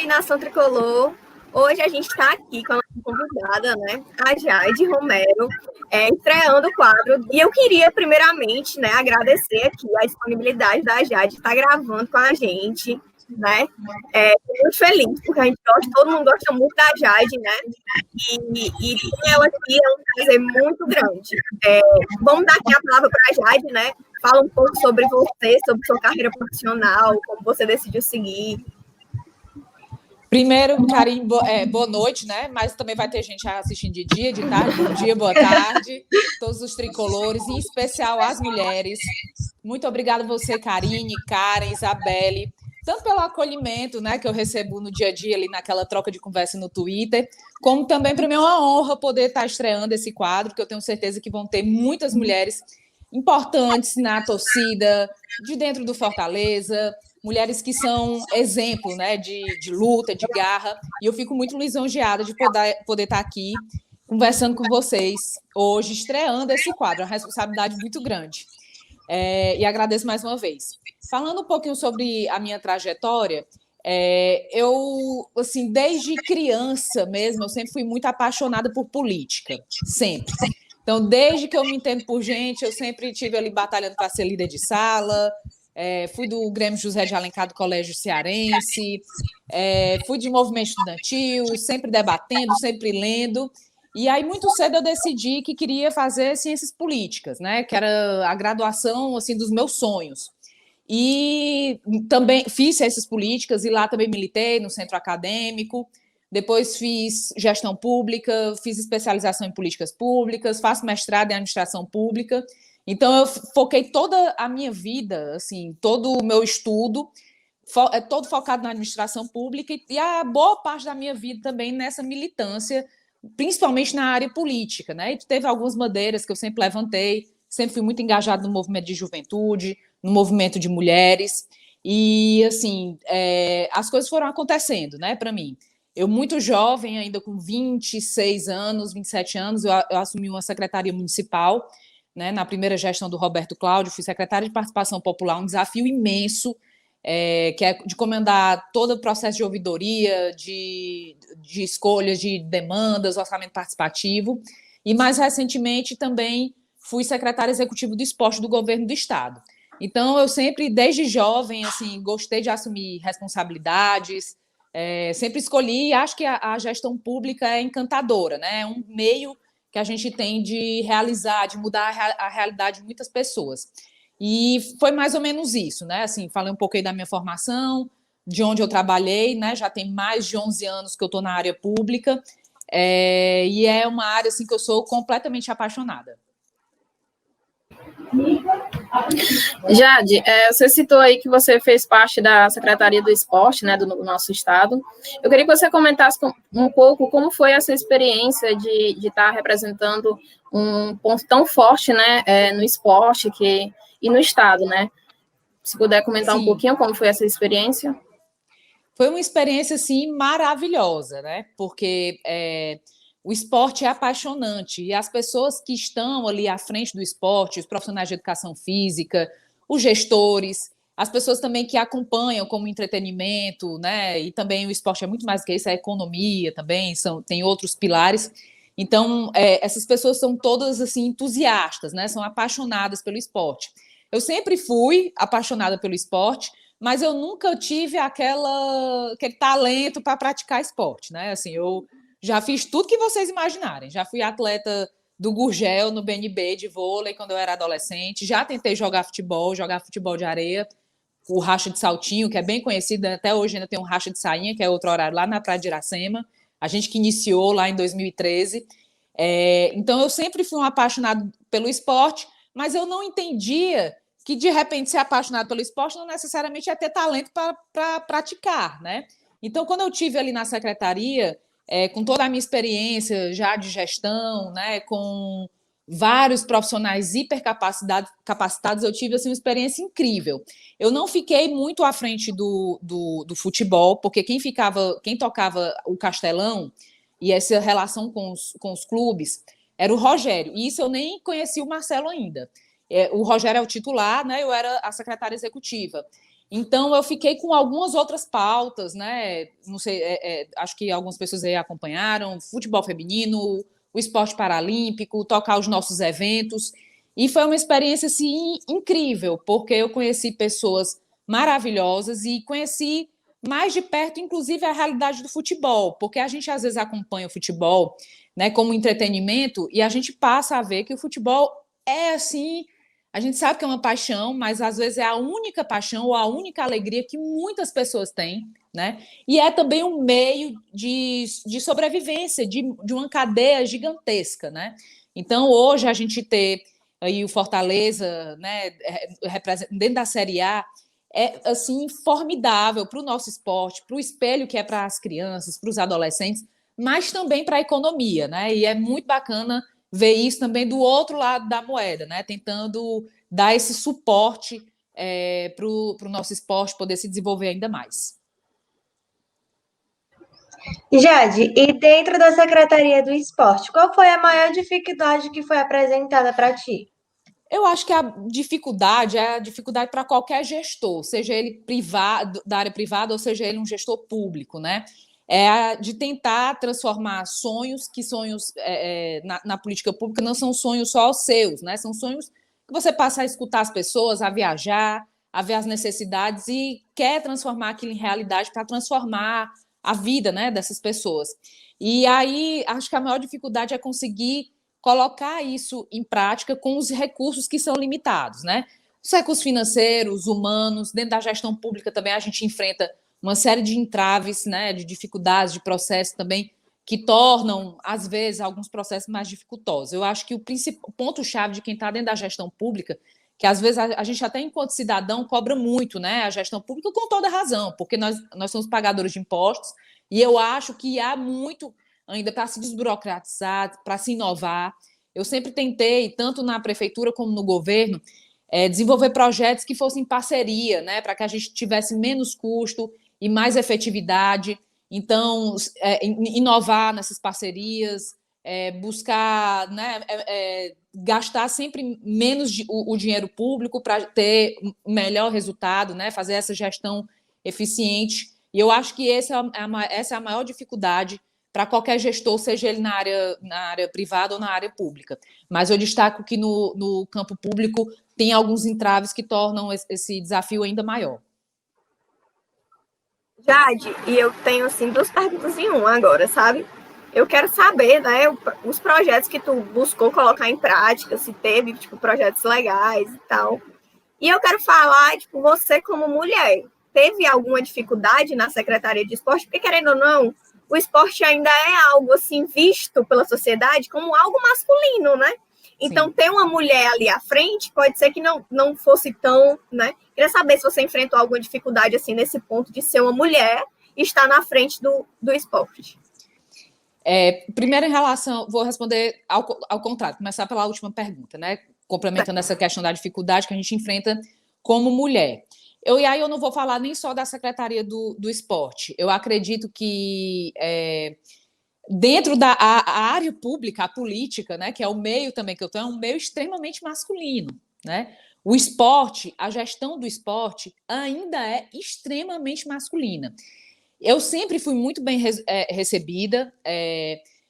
Oi, Nação Tricolor. Hoje a gente está aqui com a nossa convidada, né, a Jade Romero, estreando o quadro. E eu queria, primeiramente, né, agradecer aqui a disponibilidade da Jade estar gravando com a gente, né? Tô muito feliz, porque a gente gosta, todo mundo gosta muito da Jade, né? E ter ela aqui é um prazer muito grande. Vamos dar aqui a palavra para a Jade, né? Fala um pouco sobre você, sobre sua carreira profissional, como você decidiu seguir. Primeiro, Karine, boa noite, né? Mas também vai ter gente assistindo de dia, de tarde. Bom dia, boa tarde. Todos os tricolores, em especial as mulheres. Muito obrigada a você, Karine, Karen, Isabelle, tanto pelo acolhimento, né, que eu recebo no dia a dia, ali naquela troca de conversa no Twitter, como também para mim é uma honra poder estar estreando esse quadro, que eu tenho certeza que vão ter muitas mulheres importantes na torcida, de dentro do Fortaleza, mulheres que são exemplo, né, de luta, de garra, e eu fico muito lisonjeada de poder estar aqui conversando com vocês hoje, estreando esse quadro, é uma responsabilidade muito grande. E agradeço mais uma vez. Falando um pouquinho sobre a minha trajetória, eu, assim, desde criança mesmo, eu sempre fui muito apaixonada por política, sempre. Então, desde que eu me entendo por gente, eu sempre estive ali batalhando para ser líder de sala, fui do Grêmio José de Alencar do Colégio Cearense, fui de movimento estudantil, sempre debatendo, sempre lendo. E aí, muito cedo, eu decidi que queria fazer ciências políticas, né? Que era a graduação assim, dos meus sonhos. E também fiz ciências políticas e lá também militei no centro acadêmico. Depois fiz gestão pública, fiz especialização em políticas públicas, faço mestrado em administração pública. Então, eu foquei toda a minha vida, assim, todo o meu estudo, todo focado na administração pública e a boa parte da minha vida também nessa militância, principalmente na área política, né? E teve algumas bandeiras que eu sempre levantei, sempre fui muito engajado no movimento de juventude, no movimento de mulheres, e, assim, as coisas foram acontecendo, né, para mim. Eu, muito jovem, ainda com 26 anos, 27 anos, eu assumi uma secretaria municipal, né, na primeira gestão do Roberto Cláudio, fui secretária de Participação Popular, um desafio imenso, que é de comandar todo o processo de ouvidoria, de escolhas de demandas, orçamento participativo, e mais recentemente também fui secretária executiva do esporte do governo do estado. Então, eu sempre, desde jovem, assim, gostei de assumir responsabilidades, sempre escolhi e acho que a gestão pública é encantadora, né? É um meio que a gente tem de realizar, de mudar a realidade de muitas pessoas. E foi mais ou menos isso, né? Assim, falei um pouco aí da minha formação, de onde eu trabalhei, né? Já tem mais de 11 anos que eu estou na área pública, e é uma área assim, que eu sou completamente apaixonada. Jade, você citou aí que você fez parte da Secretaria do Esporte, né, do nosso estado. Eu queria que você comentasse um pouco como foi essa experiência de estar representando um ponto tão forte, né, no esporte e no estado, né? Se puder comentar um pouquinho como foi essa experiência. Foi uma experiência, assim, maravilhosa, né? Porque o esporte é apaixonante e as pessoas que estão ali à frente do esporte, os profissionais de educação física, os gestores, as pessoas também que acompanham como entretenimento, né? E também o esporte é muito mais que isso, é economia também, tem outros pilares. Então, essas pessoas são todas assim entusiastas, né? São apaixonadas pelo esporte. Eu sempre fui apaixonada pelo esporte, mas eu nunca tive aquele talento para praticar esporte, né? Assim, eu já fiz tudo que vocês imaginarem. Já fui atleta do Gurgel, no BNB, de vôlei, quando eu era adolescente. Já tentei jogar futebol de areia, o racha de saltinho, que é bem conhecido. Até hoje ainda tem um racha de sainha, que é outro horário, lá na Praia de Iracema. A gente que iniciou lá em 2013. Então, eu sempre fui um apaixonado pelo esporte, mas eu não entendia que, de repente, ser apaixonado pelo esporte não necessariamente é ter talento para praticar, né? Então, quando eu tive ali na secretaria, com toda a minha experiência já de gestão, né, com vários profissionais hipercapacitados, eu tive assim, uma experiência incrível. Eu não fiquei muito à frente do futebol, porque quem tocava o Castelão e essa relação com os clubes era o Rogério. E isso eu nem conhecia o Marcelo ainda. O Rogério é o titular, né? Eu era a secretária executiva. Então, eu fiquei com algumas outras pautas, né? Não sei, acho que algumas pessoas aí acompanharam, futebol feminino, o esporte paralímpico, tocar os nossos eventos. E foi uma experiência, assim, incrível, porque eu conheci pessoas maravilhosas e conheci mais de perto, inclusive, a realidade do futebol, porque a gente, às vezes, acompanha o futebol, né, como entretenimento e a gente passa a ver que o futebol é, assim, a gente sabe que é uma paixão, mas às vezes é a única paixão ou a única alegria que muitas pessoas têm, né? E é também um meio de sobrevivência, de uma cadeia gigantesca, né? Então, hoje, a gente ter aí o Fortaleza, né, dentro da Série A, é, assim, formidável para o nosso esporte, para o espelho que é para as crianças, para os adolescentes, mas também para a economia, né? E é muito bacana ver isso também do outro lado da moeda, né? Tentando dar esse suporte para o nosso esporte poder se desenvolver ainda mais. Jade, e dentro da Secretaria do Esporte, qual foi a maior dificuldade que foi apresentada para ti? Eu acho que a dificuldade é a dificuldade para qualquer gestor, seja ele privado, da área privada ou seja ele um gestor público, né? É a de tentar transformar sonhos, que sonhos na política pública não são sonhos só seus, né? São sonhos que você passa a escutar as pessoas, a viajar, a ver as necessidades e quer transformar aquilo em realidade para transformar a vida, né, dessas pessoas. E aí acho que a maior dificuldade é conseguir colocar isso em prática com os recursos que são limitados, né? Os recursos financeiros, humanos, dentro da gestão pública também a gente enfrenta uma série de entraves, né, de dificuldades, de processos também que tornam, às vezes, alguns processos mais dificultosos. Eu acho que o ponto-chave de quem está dentro da gestão pública, que às vezes a gente até enquanto cidadão cobra muito, né, a gestão pública com toda razão, porque nós somos pagadores de impostos e eu acho que há muito ainda para se desburocratizar, para se inovar. Eu sempre tentei, tanto na prefeitura como no governo, desenvolver projetos que fossem parceria, né, para que a gente tivesse menos custo e mais efetividade. Então, inovar nessas parcerias, buscar, né, gastar sempre menos o dinheiro público para ter melhor resultado, né, fazer essa gestão eficiente. E eu acho que essa é a maior dificuldade para qualquer gestor, seja ele na área privada ou na área pública. Mas eu destaco que no campo público tem alguns entraves que tornam esse desafio ainda maior. Jade, e eu tenho, assim, 2 perguntas em uma agora, sabe? Eu quero saber, né, os projetos que tu buscou colocar em prática, se teve, tipo, projetos legais e tal. E eu quero falar, tipo, você como mulher, teve alguma dificuldade na Secretaria de Esporte? Porque, querendo ou não, o esporte ainda é algo, assim, visto pela sociedade como algo masculino, né? Então, ter uma mulher ali à frente pode ser que não fosse tão, né? Queria saber se você enfrentou alguma dificuldade, assim, nesse ponto de ser uma mulher e estar na frente do esporte. Primeiro, em relação, vou responder ao contrário, começar pela última pergunta, né? Complementando essa questão da dificuldade que a gente enfrenta como mulher. E aí eu não vou falar nem só da Secretaria do Esporte. Eu acredito que dentro da área pública, a política, né, que é o meio também que eu estou, é um meio extremamente masculino, né? O esporte, a gestão do esporte ainda é extremamente masculina. Eu sempre fui muito bem recebida,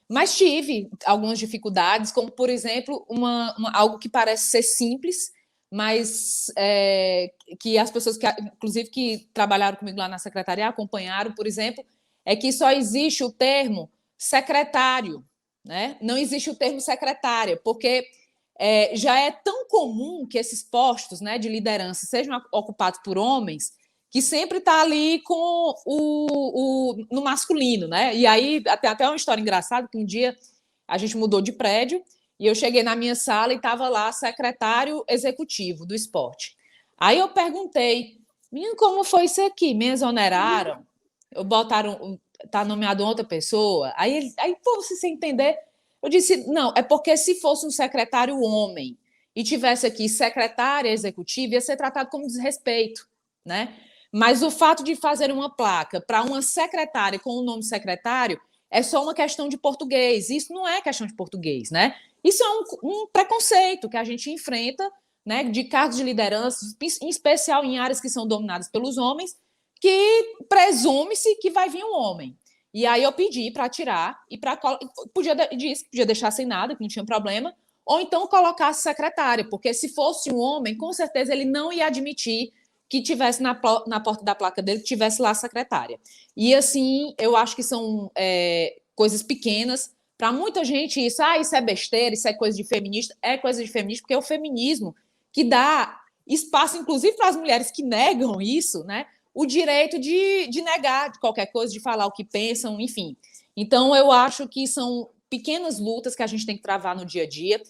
mas tive algumas dificuldades, como, por exemplo, algo que parece ser simples, mas que as pessoas, inclusive, que trabalharam comigo lá na secretaria, acompanharam, por exemplo, é que só existe o termo secretário, né? Não existe o termo secretária, porque já é tão comum que esses postos, né, de liderança sejam ocupados por homens, que sempre está ali com no masculino, né? E aí, até uma história engraçada, que um dia a gente mudou de prédio e eu cheguei na minha sala e estava lá secretário executivo do esporte. Aí eu perguntei, menino, como foi isso aqui? Me exoneraram? Botaram, tá nomeado outra pessoa? Aí pô, você sem entender, eu disse, não, é porque se fosse um secretário homem e tivesse aqui secretária executiva, ia ser tratado como desrespeito, né? Mas o fato de fazer uma placa para uma secretária com o nome secretário é só uma questão de português. Isso não é questão de português, né? Isso é um preconceito que a gente enfrenta né, de cargos de liderança, em especial em áreas que são dominadas pelos homens, que presume-se que vai vir um homem. E aí eu pedi para tirar, e disse que podia deixar sem nada, que não tinha problema, ou então colocasse secretária, porque se fosse um homem, com certeza ele não ia admitir que tivesse na porta da placa dele, que tivesse lá a secretária. E assim, eu acho que são coisas pequenas. Para muita gente, isso é besteira, isso é coisa de feminista. É coisa de feminista, porque é o feminismo que dá espaço, inclusive, para as mulheres que negam isso, né? O direito de negar de qualquer coisa, de falar o que pensam, enfim. Então, eu acho que são pequenas lutas que a gente tem que travar no dia a dia.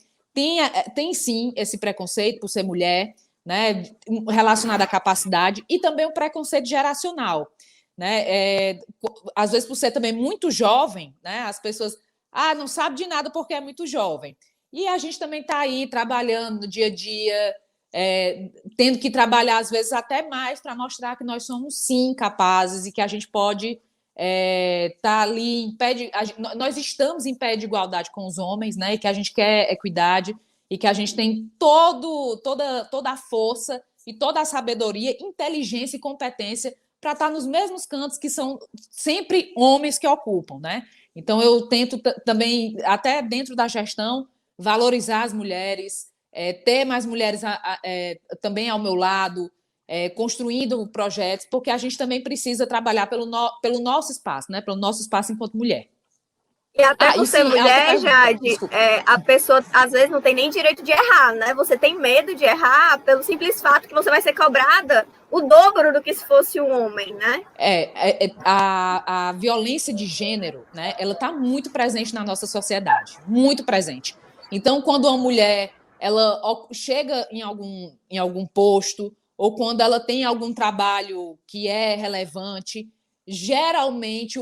Tem sim, esse preconceito por ser mulher, né, relacionado à capacidade, e também o preconceito geracional, né? Às vezes, por ser também muito jovem, né, as pessoas não sabe de nada porque é muito jovem. E a gente também está aí trabalhando no dia a dia, tendo que trabalhar, às vezes, até mais para mostrar que nós somos, sim, capazes e que a gente pode estar ali em pé de... Nós estamos em pé de igualdade com os homens, né? E que a gente quer equidade e que a gente tem toda a força e toda a sabedoria, inteligência e competência para estar nos mesmos cantos que são sempre homens que ocupam, né? Então, eu tento também, até dentro da gestão, valorizar as mulheres, ter mais mulheres também ao meu lado, construindo projetos, porque a gente também precisa trabalhar pelo nosso espaço, né? Pelo nosso espaço enquanto mulher. E até por ser mulher, Jade, a pessoa às vezes não tem nem direito de errar, né? Você tem medo de errar pelo simples fato que você vai ser cobrada o dobro do que se fosse um homem, né? A violência de gênero, né? Ela está muito presente na nossa sociedade, muito presente. Então, quando uma mulher ela chega em algum posto ou quando ela tem algum trabalho que é relevante, geralmente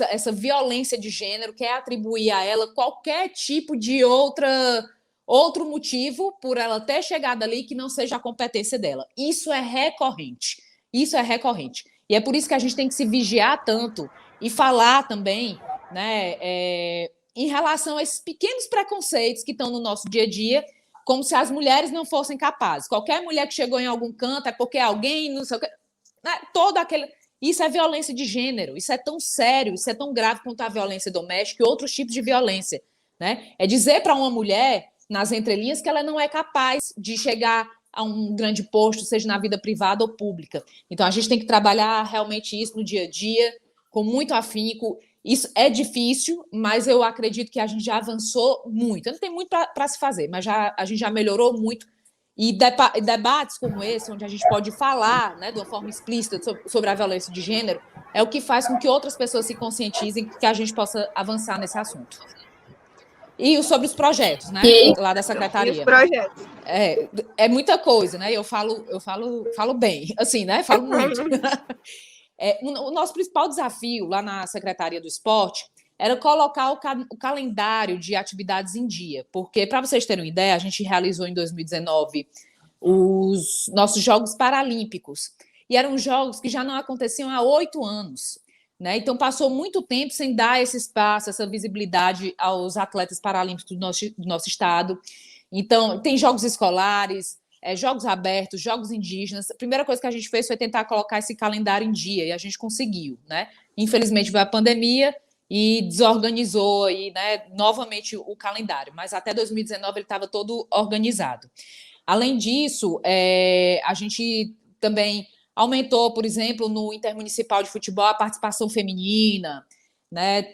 essa violência de gênero quer atribuir a ela qualquer tipo de outro motivo por ela ter chegado ali que não seja a competência dela. Isso é recorrente. E é por isso que a gente tem que se vigiar tanto e falar também, né, em relação a esses pequenos preconceitos que estão no nosso dia a dia, como se as mulheres não fossem capazes. Qualquer mulher que chegou em algum canto é porque alguém não sei o que... Isso é violência de gênero, isso é tão sério, isso é tão grave quanto a violência doméstica e outros tipos de violência, né? É dizer para uma mulher, nas entrelinhas, que ela não é capaz de chegar a um grande posto, seja na vida privada ou pública. Então, a gente tem que trabalhar realmente isso no dia a dia, com muito afinco. Isso é difícil, mas eu acredito que a gente já avançou muito. Não tem muito para se fazer, mas a gente já melhorou muito. E debates como esse, onde a gente pode falar, né, de uma forma explícita sobre a violência de gênero, é o que faz com que outras pessoas se conscientizem que a gente possa avançar nesse assunto. E sobre os projetos, né, lá da secretaria. E os projetos. É muita coisa, né? Eu falo bem, assim, né? Falo muito. O nosso principal desafio lá na Secretaria do Esporte era colocar o calendário de atividades em dia, porque, para vocês terem uma ideia, a gente realizou em 2019 os nossos Jogos Paralímpicos, e eram jogos que já não aconteciam há 8 anos, né? Então, passou muito tempo sem dar esse espaço, essa visibilidade aos atletas paralímpicos do nosso estado. Então, tem jogos escolares, jogos abertos, jogos indígenas. A primeira coisa que a gente fez foi tentar colocar esse calendário em dia, e a gente conseguiu, né? Infelizmente, veio a pandemia e desorganizou aí, né, novamente o calendário, mas até 2019 ele estava todo organizado. Além disso, a gente também aumentou, por exemplo, no Intermunicipal de Futebol, a participação feminina, né?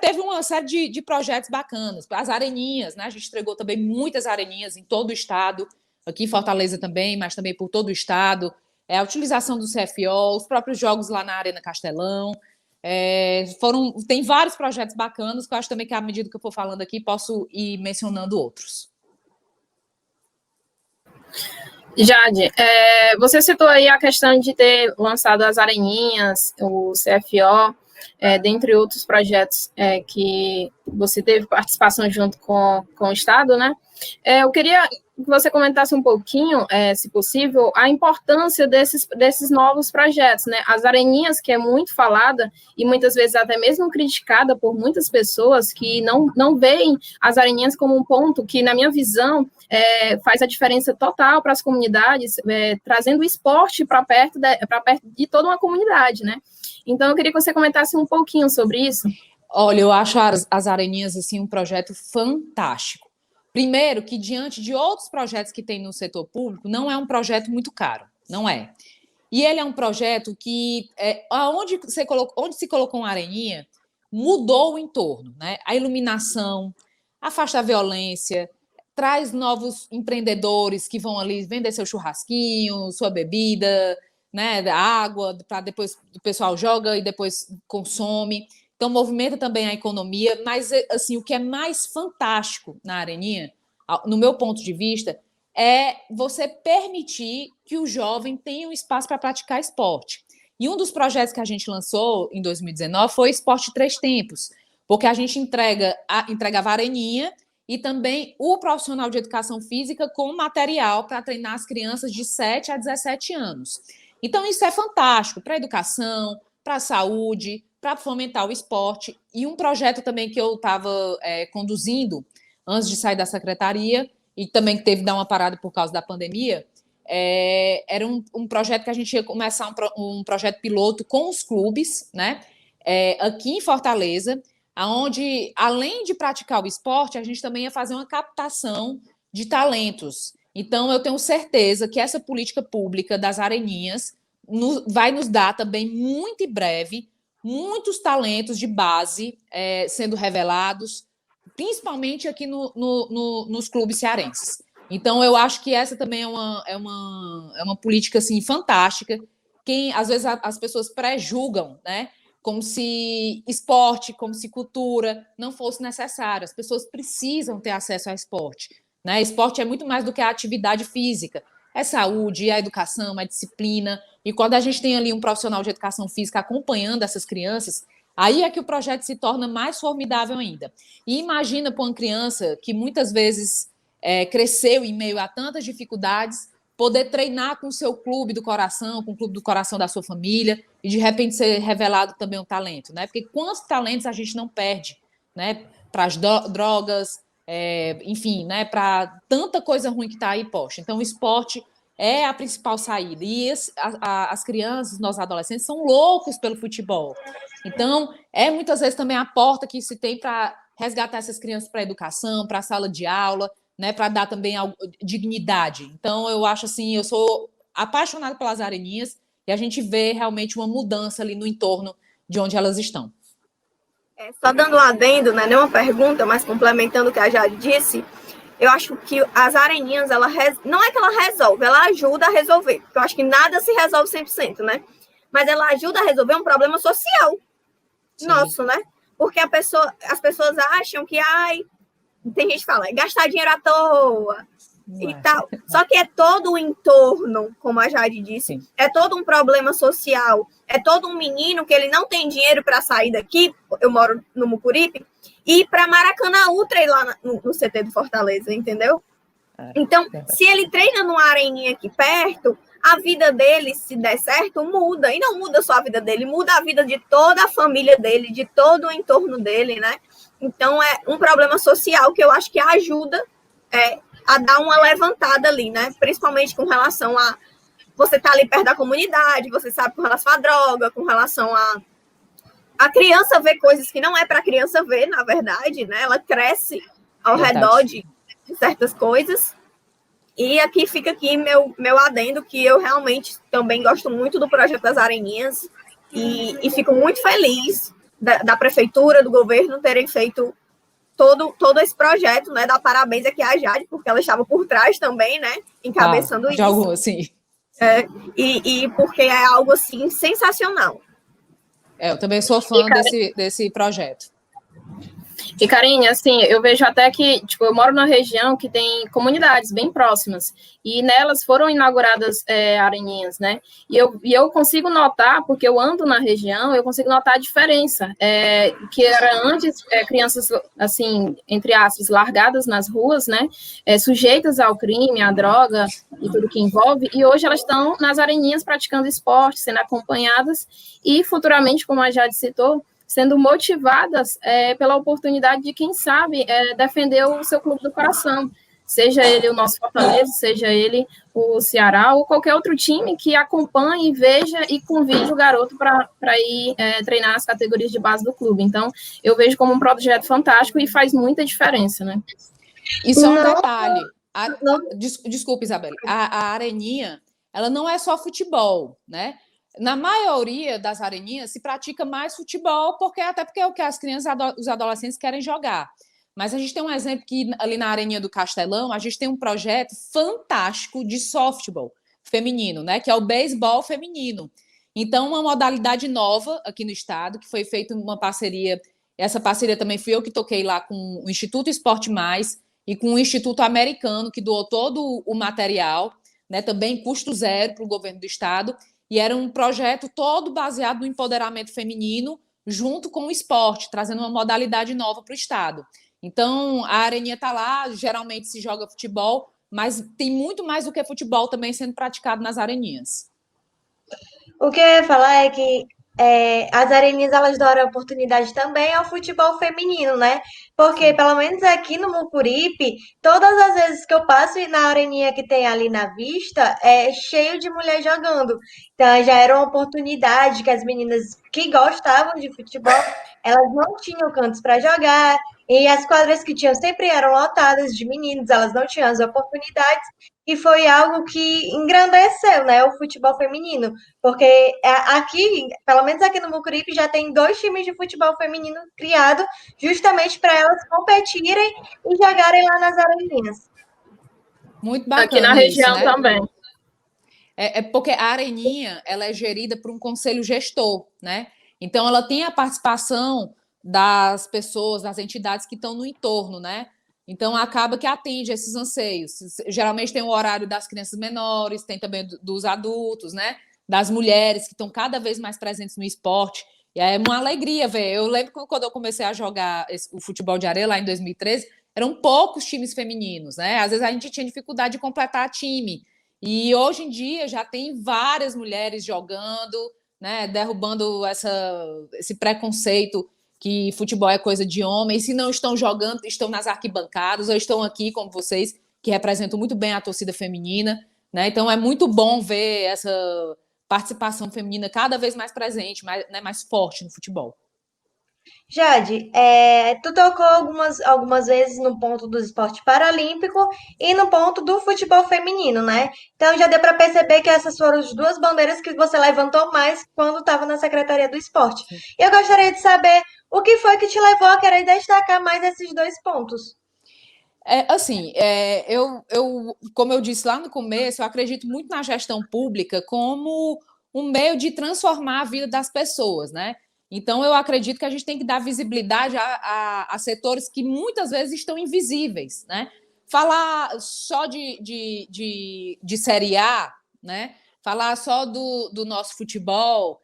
Teve uma série de projetos bacanas, as areninhas, né? A gente entregou também muitas areninhas em todo o estado, aqui em Fortaleza também, mas também por todo o estado, a utilização do CFO, os próprios jogos lá na Arena Castelão. Tem vários projetos bacanas, que eu acho também que, à medida que eu for falando aqui, posso ir mencionando outros. Jade, você citou aí a questão de ter lançado as areninhas, o CFO. dentre outros projetos que você teve participação junto com o Estado, né? Eu queria que você comentasse um pouquinho, se possível, a importância desses novos projetos, né? As areninhas, que é muito falada e muitas vezes até mesmo criticada por muitas pessoas que não veem as areninhas como um ponto que, na minha visão, faz a diferença total para as comunidades, trazendo o esporte para perto de toda uma comunidade, né? Então, eu queria que você comentasse um pouquinho sobre isso. Olha, eu acho as areninhas assim um projeto fantástico. Primeiro, que diante de outros projetos que tem no setor público, não é um projeto muito caro, não é. E ele é um projeto que, onde se colocou uma areninha, mudou o entorno, né? A iluminação, afasta a violência, traz novos empreendedores que vão ali vender seu churrasquinho, sua bebida, né? Água, para depois o pessoal joga e depois consome. Então, movimenta também a economia, mas assim, o que é mais fantástico na areninha, no meu ponto de vista, é você permitir que o jovem tenha um espaço para praticar esporte. E um dos projetos que a gente lançou em 2019 foi Esporte Três Tempos, porque a gente entregava a areninha e também o profissional de educação física com material para treinar as crianças de 7 a 17 anos. Então, isso é fantástico para a educação, para a saúde, para fomentar o esporte. E um projeto também que eu estava conduzindo antes de sair da secretaria, e também teve que dar uma parada por causa da pandemia, era um projeto que a gente ia começar um projeto piloto com os clubes, né? Aqui em Fortaleza, onde, além de praticar o esporte, a gente também ia fazer uma captação de talentos. Então, eu tenho certeza que essa política pública das areninhas vai nos dar também, muito em breve, muitos talentos de base sendo revelados, principalmente aqui nos clubes cearenses. Então, eu acho que essa também é uma política assim, fantástica. Às vezes as pessoas pré-julgam, né? Como se esporte, como se cultura não fosse necessário. As pessoas precisam ter acesso ao esporte, né? Esporte é muito mais do que a atividade física. É saúde, é a educação, é a disciplina. E quando a gente tem ali um profissional de educação física acompanhando essas crianças, aí é que o projeto se torna mais formidável ainda. E imagina para uma criança que muitas vezes cresceu em meio a tantas dificuldades, poder treinar com o seu clube do coração, com o clube do coração da sua família, e de repente ser revelado também um talento, né? Porque quantos talentos a gente não perde, né? Para as drogas, enfim, né? Para tanta coisa ruim que está aí posta. Então, o esporte é a principal saída. E as crianças, nós adolescentes, são loucos pelo futebol. Então, muitas vezes também a porta que se tem para resgatar essas crianças para a educação, para a sala de aula, né, para dar também dignidade. Então, eu acho assim, eu sou apaixonada pelas areninhas e a gente vê realmente uma mudança ali no entorno de onde elas estão. Só dando um adendo, né, não uma pergunta, mas complementando o que a Jade disse, eu acho que as areninhas, não é que ela resolve, ela ajuda a resolver. Porque eu acho que nada se resolve 100%, né? Mas ela ajuda a resolver um problema social. Sim. Nosso, né? Porque as pessoas acham que, tem gente que fala, gastar dinheiro à toa e tal. Só que é todo o entorno, como a Jade disse, sim, é todo um problema social, é todo um menino que ele não tem dinheiro para sair daqui, eu moro no Mucuripe, e ir para Maracanã Ultra, ir lá no CT do Fortaleza, entendeu? Então, se ele treina numa areninha aqui perto, a vida dele, se der certo, muda. E não muda só a vida dele, muda a vida de toda a família dele, de todo o entorno dele, né? Então, é um problema social que eu acho que ajuda a dar uma levantada ali, né? Principalmente com relação a você estar ali perto da comunidade, você sabe com relação à droga, com relação a criança ver coisas que não é para a criança ver, na verdade, né? Ela cresce ao redor de certas coisas. E aqui fica meu adendo, que eu realmente também gosto muito do projeto das areninhas e fico muito feliz da prefeitura, do governo terem feito todo esse projeto, né? Dar parabéns aqui à Jade, porque ela estava por trás também, né? Encabeçando isso. Algo assim. E porque é algo assim sensacional. Eu também sou fã desse projeto. E, Karine, assim, eu vejo até que, tipo, eu moro numa região que tem comunidades bem próximas, e nelas foram inauguradas areninhas, né? E eu consigo notar, porque eu ando na região, eu consigo notar a diferença, que era antes crianças, assim, entre aspas, largadas nas ruas, né? Sujeitas ao crime, à droga e tudo que envolve, e hoje elas estão nas areninhas praticando esporte, sendo acompanhadas, e futuramente, como a Jade citou, sendo motivadas pela oportunidade de, quem sabe, defender o seu clube do coração, seja ele o nosso Fortaleza, seja ele o Ceará, ou qualquer outro time que acompanhe, veja e convide o garoto para ir treinar as categorias de base do clube. Então, eu vejo como um projeto fantástico e faz muita diferença, né? E só um detalhe, desculpa, Isabela, a areninha, ela não é só futebol, né? Na maioria das areninhas se pratica mais futebol, até porque é o que as crianças, os adolescentes querem jogar. Mas a gente tem um exemplo que ali na Areninha do Castelão, a gente tem um projeto fantástico de softball feminino, né? Que é o beisebol feminino. Então, uma modalidade nova aqui no estado, que foi feita uma parceria. Essa parceria também fui eu que toquei lá com o Instituto Esporte Mais e com o Instituto Americano, que doou todo o material, né? Também custo zero para o governo do estado. E era um projeto todo baseado no empoderamento feminino, junto com o esporte, trazendo uma modalidade nova para o estado. Então, a Areninha está lá, geralmente se joga futebol, mas tem muito mais do que futebol também sendo praticado nas areninhas. O que eu ia falar é que as areninhas elas dão oportunidade também ao futebol feminino, né? Porque, pelo menos aqui no Mucuripe, todas as vezes que eu passo na areninha que tem ali na vista, é cheio de mulher jogando. Então, já era uma oportunidade que as meninas que gostavam de futebol, elas não tinham cantos para jogar, e as quadras que tinham sempre eram lotadas de meninos, elas não tinham as oportunidades, e foi algo que engrandeceu, né, o futebol feminino. Porque aqui, pelo menos aqui no Mucuripe, já tem 2 times de futebol feminino criados justamente para elas competirem e jogarem lá nas areninhas. Muito bacana. Aqui na região isso, né? também. Porque a Areninha ela é gerida por um conselho gestor, né? Então ela tem a participação das pessoas, das entidades que estão no entorno, né? Então acaba que atende esses anseios. Geralmente tem o horário das crianças menores, tem também dos adultos, né? Das mulheres que estão cada vez mais presentes no esporte. E é uma alegria ver. Eu lembro que quando eu comecei a jogar o futebol de areia lá em 2013, eram poucos times femininos, né? Às vezes a gente tinha dificuldade de completar time. E hoje em dia já tem várias mulheres jogando, né? Derrubando esse preconceito que futebol é coisa de homem. E se não estão jogando, estão nas arquibancadas ou estão aqui, como vocês, que representam muito bem a torcida feminina, né? Então é muito bom ver essa participação feminina cada vez mais presente, mais forte no futebol. Jade, tu tocou algumas vezes no ponto do esporte paralímpico e no ponto do futebol feminino, né? Então já deu para perceber que essas foram as 2 bandeiras que você levantou mais quando estava na Secretaria do Esporte. E eu gostaria de saber o que foi que te levou a querer destacar mais esses 2 pontos. Como eu disse lá no começo, eu acredito muito na gestão pública como um meio de transformar a vida das pessoas, né? Então, eu acredito que a gente tem que dar visibilidade a setores que muitas vezes estão invisíveis, né? Falar só de Série A, né? Falar só do nosso futebol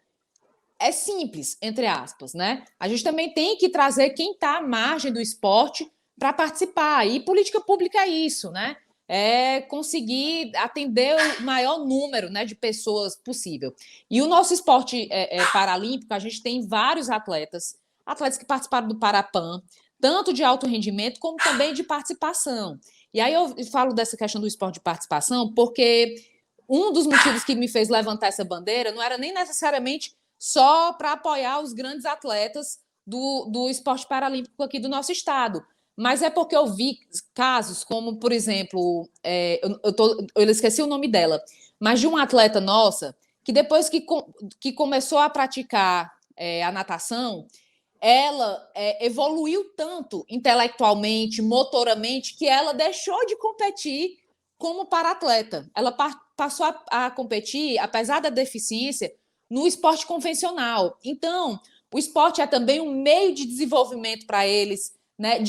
é simples, entre aspas, né? A gente também tem que trazer quem está à margem do esporte para participar. E política pública é isso, né? É conseguir atender o maior número, né, de pessoas possível. E o nosso esporte paralímpico, a gente tem vários atletas que participaram do Parapan, tanto de alto rendimento como também de participação. E aí eu falo dessa questão do esporte de participação porque um dos motivos que me fez levantar essa bandeira não era nem necessariamente só para apoiar os grandes atletas do esporte paralímpico aqui do nosso estado, mas é porque eu vi casos como, por exemplo, eu esqueci o nome dela, mas de uma atleta nossa que depois que começou a praticar a natação, ela evoluiu tanto intelectualmente, motoramente, que ela deixou de competir como para-atleta. Ela passou a competir, apesar da deficiência, no esporte convencional. Então, o esporte é também um meio de desenvolvimento para eles, né,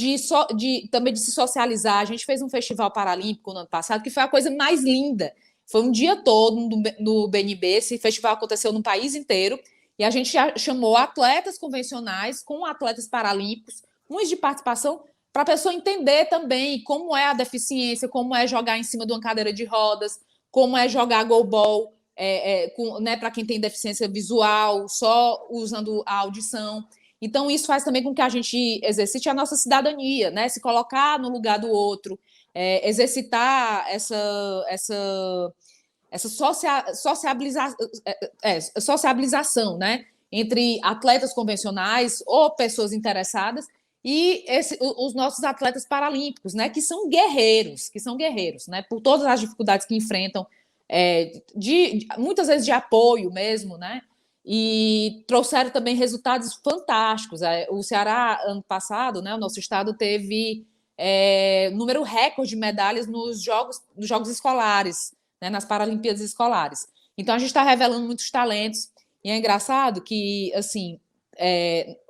também de se socializar. A gente fez um festival paralímpico no ano passado, que foi a coisa mais linda. Foi um dia todo no BNB, esse festival aconteceu no país inteiro, e a gente chamou atletas convencionais com atletas paralímpicos, uns de participação, para a pessoa entender também como é a deficiência, como é jogar em cima de uma cadeira de rodas, como é jogar goalball, né, para quem tem deficiência visual, só usando a audição. Então, isso faz também com que a gente exercite a nossa cidadania, né? Se colocar no lugar do outro, exercitar essa sociabilização, né? Entre atletas convencionais ou pessoas interessadas e os nossos atletas paralímpicos, né? Que são guerreiros, né? Por todas as dificuldades que enfrentam, muitas vezes de apoio mesmo, né? E trouxeram também resultados fantásticos. O Ceará, ano passado, né, o nosso estado teve número recorde de medalhas nos jogos escolares, né, nas Paralimpíadas escolares. Então, a gente está revelando muitos talentos. E é engraçado que, assim,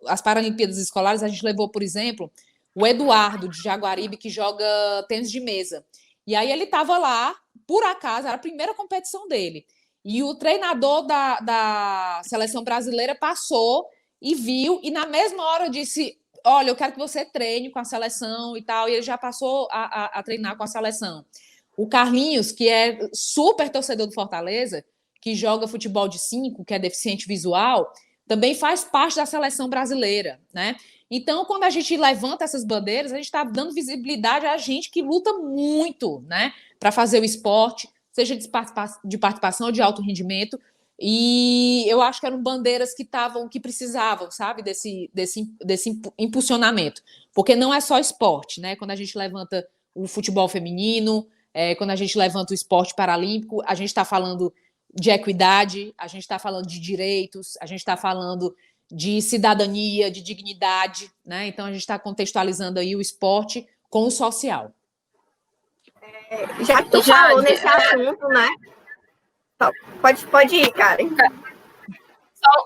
as Paralimpíadas escolares, a gente levou, por exemplo, o Eduardo, de Jaguaribe, que joga tênis de mesa. E aí ele estava lá, por acaso, era a primeira competição dele. E o treinador da seleção brasileira passou e viu, e na mesma hora disse: olha, eu quero que você treine com a seleção e tal, e ele já passou a treinar com a seleção. O Carlinhos, que é super torcedor do Fortaleza, que joga futebol de 5, que é deficiente visual, também faz parte da seleção brasileira, né? Então, quando a gente levanta essas bandeiras, a gente está dando visibilidade a gente que luta muito, né, para fazer o esporte, seja de participação ou de alto rendimento, e eu acho que eram bandeiras que precisavam, sabe, desse impulsionamento, porque não é só esporte, né? Quando a gente levanta o futebol feminino, quando a gente levanta o esporte paralímpico, a gente está falando de equidade, a gente está falando de direitos, a gente está falando de cidadania, de dignidade, né? Então a gente está contextualizando aí o esporte com o social. Já que tu falou nesse assunto, né? Pode ir, Karen.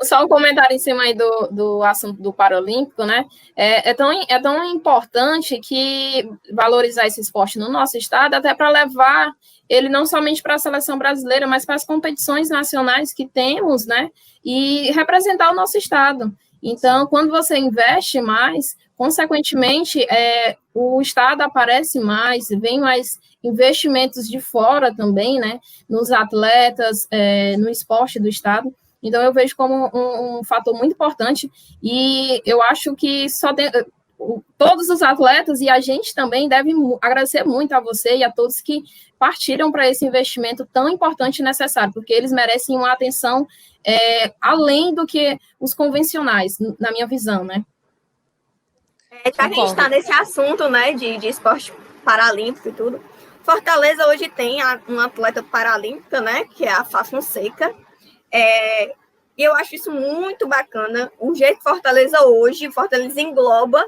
Só um comentário em cima aí do assunto do Paralímpico, né? É tão importante que valorizar esse esporte no nosso estado, até para levar ele não somente para a seleção brasileira, mas para as competições nacionais que temos, né? E representar o nosso estado. Então, quando você investe mais, consequentemente, o estado aparece mais, vem mais investimentos de fora também, né? Nos atletas, no esporte do estado. Então, eu vejo como um fator muito importante e eu acho que todos os atletas e a gente também deve agradecer muito a você e a todos que partiram para esse investimento tão importante e necessário, porque eles merecem uma atenção além do que os convencionais, na minha visão, né? Já que a gente está nesse assunto, né, de esporte paralímpico e tudo, Fortaleza hoje tem uma atleta paralímpica, né, que é a Fá Fonseca. E eu acho isso muito bacana. O jeito que Fortaleza engloba,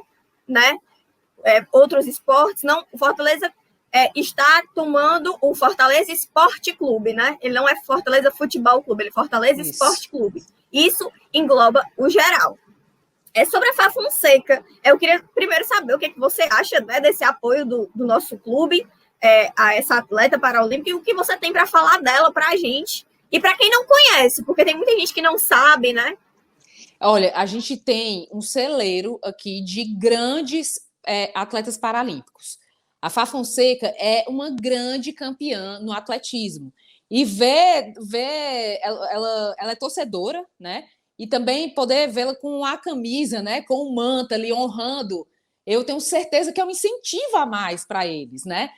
né, outros esportes. Não, Fortaleza está tomando o Fortaleza Esporte Clube, né? Ele não é Fortaleza Futebol Clube, ele é Fortaleza Esporte Clube. Isso engloba o geral. Sobre a Fá Fonseca, eu queria primeiro saber o que você acha, né, desse apoio do nosso clube a essa atleta paralímpica e o que você tem para falar dela para a gente. E para quem não conhece, porque tem muita gente que não sabe, né? Olha, a gente tem um celeiro aqui de grandes atletas paralímpicos. A Fá Fonseca é uma grande campeã no atletismo. E ela é torcedora, né? E também poder vê-la com a camisa, né? Com o manto ali, honrando. Eu tenho certeza que é um incentivo a mais para eles, né?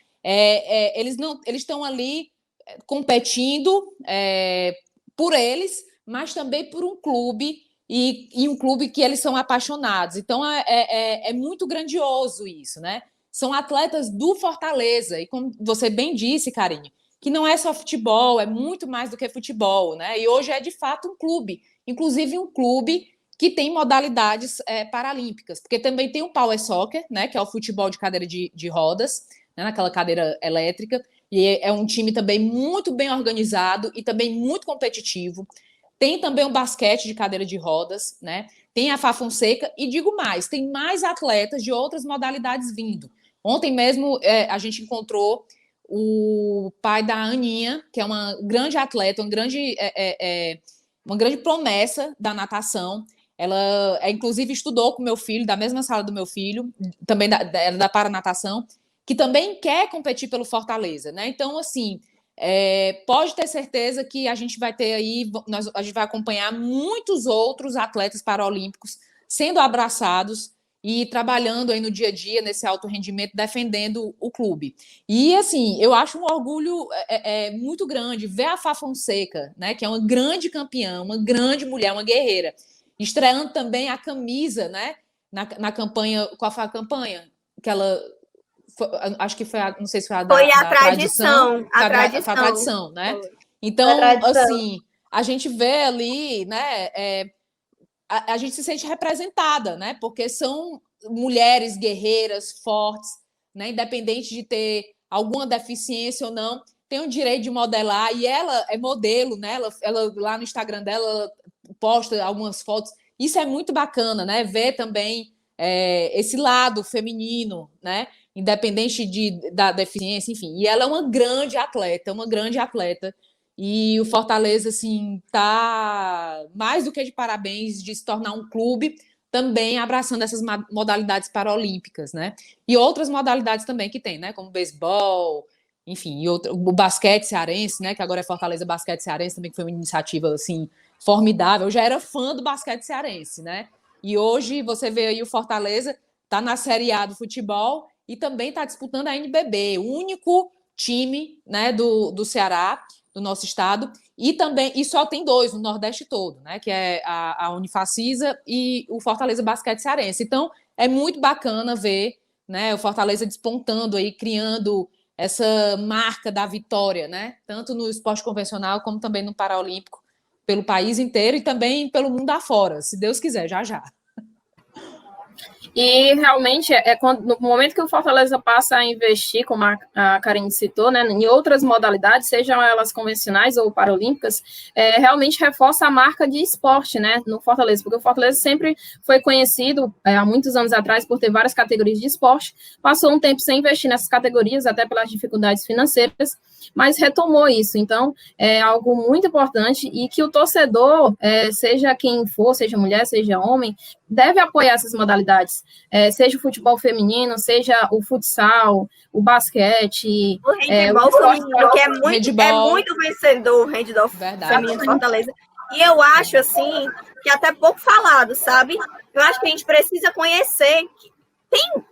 Eles estão ali competindo por eles, mas também por um clube e um clube que eles são apaixonados. Então é muito grandioso isso, né? São atletas do Fortaleza e como você bem disse, Karine, que não é só futebol, é muito mais do que futebol, né? E hoje é de fato um clube, inclusive um clube que tem modalidades paralímpicas, porque também tem o Power Soccer, né? Que é o futebol de cadeira de rodas, né, naquela cadeira elétrica. E é um time também muito bem organizado e também muito competitivo. Tem também o basquete de cadeira de rodas, né? Tem a Fá Fonseca, e digo mais, tem mais atletas de outras modalidades vindo. Ontem mesmo a gente encontrou o pai da Aninha, que é uma grande atleta, uma grande promessa da natação. Ela, inclusive, estudou com meu filho, da mesma sala do meu filho, também era da paranatação, que também quer competir pelo Fortaleza, né? Então, assim, pode ter certeza que a gente vai ter aí, a gente vai acompanhar muitos outros atletas paralímpicos sendo abraçados e trabalhando aí no dia a dia, nesse alto rendimento, defendendo o clube. E, assim, eu acho um orgulho muito grande ver a Fá Fonseca, né, que é uma grande campeã, uma grande mulher, uma guerreira, estreando também a camisa, né, na campanha, qual foi a campanha? Que ela, acho que foi, não sei se foi a Foi a da tradição, a tradição, né? Então, assim, a gente vê ali, né, a gente se sente representada, né? Porque são mulheres guerreiras, fortes, né? Independente de ter alguma deficiência ou não, tem o direito de modelar, e ela é modelo, né? Ela lá no Instagram dela, ela posta algumas fotos. Isso é muito bacana, né? Ver também esse lado feminino, né? Independente da deficiência, enfim. E ela é uma grande atleta, e o Fortaleza, assim, tá mais do que de parabéns de se tornar um clube também abraçando essas modalidades paralímpicas, né? E outras modalidades também que tem, né? Como o beisebol, enfim, e o basquete cearense, né? Que agora é Fortaleza Basquete Cearense também, que foi uma iniciativa, assim, formidável. Eu já era fã do basquete cearense, né? E hoje você vê aí o Fortaleza tá na Série A do futebol e também está disputando a NBB, o único time, né, do Ceará, do nosso estado, e só tem 2 no Nordeste todo, né, que é a Unifacisa e o Fortaleza Basquete Cearense. Então, é muito bacana ver, né, o Fortaleza despontando aí, criando essa marca da vitória, né, tanto no esporte convencional como também no Paralímpico, pelo país inteiro e também pelo mundo afora, se Deus quiser, já já. E realmente no momento que o Fortaleza passa a investir, como a Karine citou, né, em outras modalidades, sejam elas convencionais ou paralímpicas, realmente reforça a marca de esporte, né, no Fortaleza, porque o Fortaleza sempre foi conhecido há muitos anos atrás por ter várias categorias de esporte, passou um tempo sem investir nessas categorias, até pelas dificuldades financeiras, mas retomou isso. Então, é algo muito importante e que o torcedor, seja quem for, seja mulher, seja homem, deve apoiar essas modalidades, seja o futebol feminino, seja o futsal, o basquete, o handball feminino, que é muito vencedor, o handball feminino de Fortaleza. E eu acho, assim, que até pouco falado, sabe? Eu acho que a gente precisa conhecer que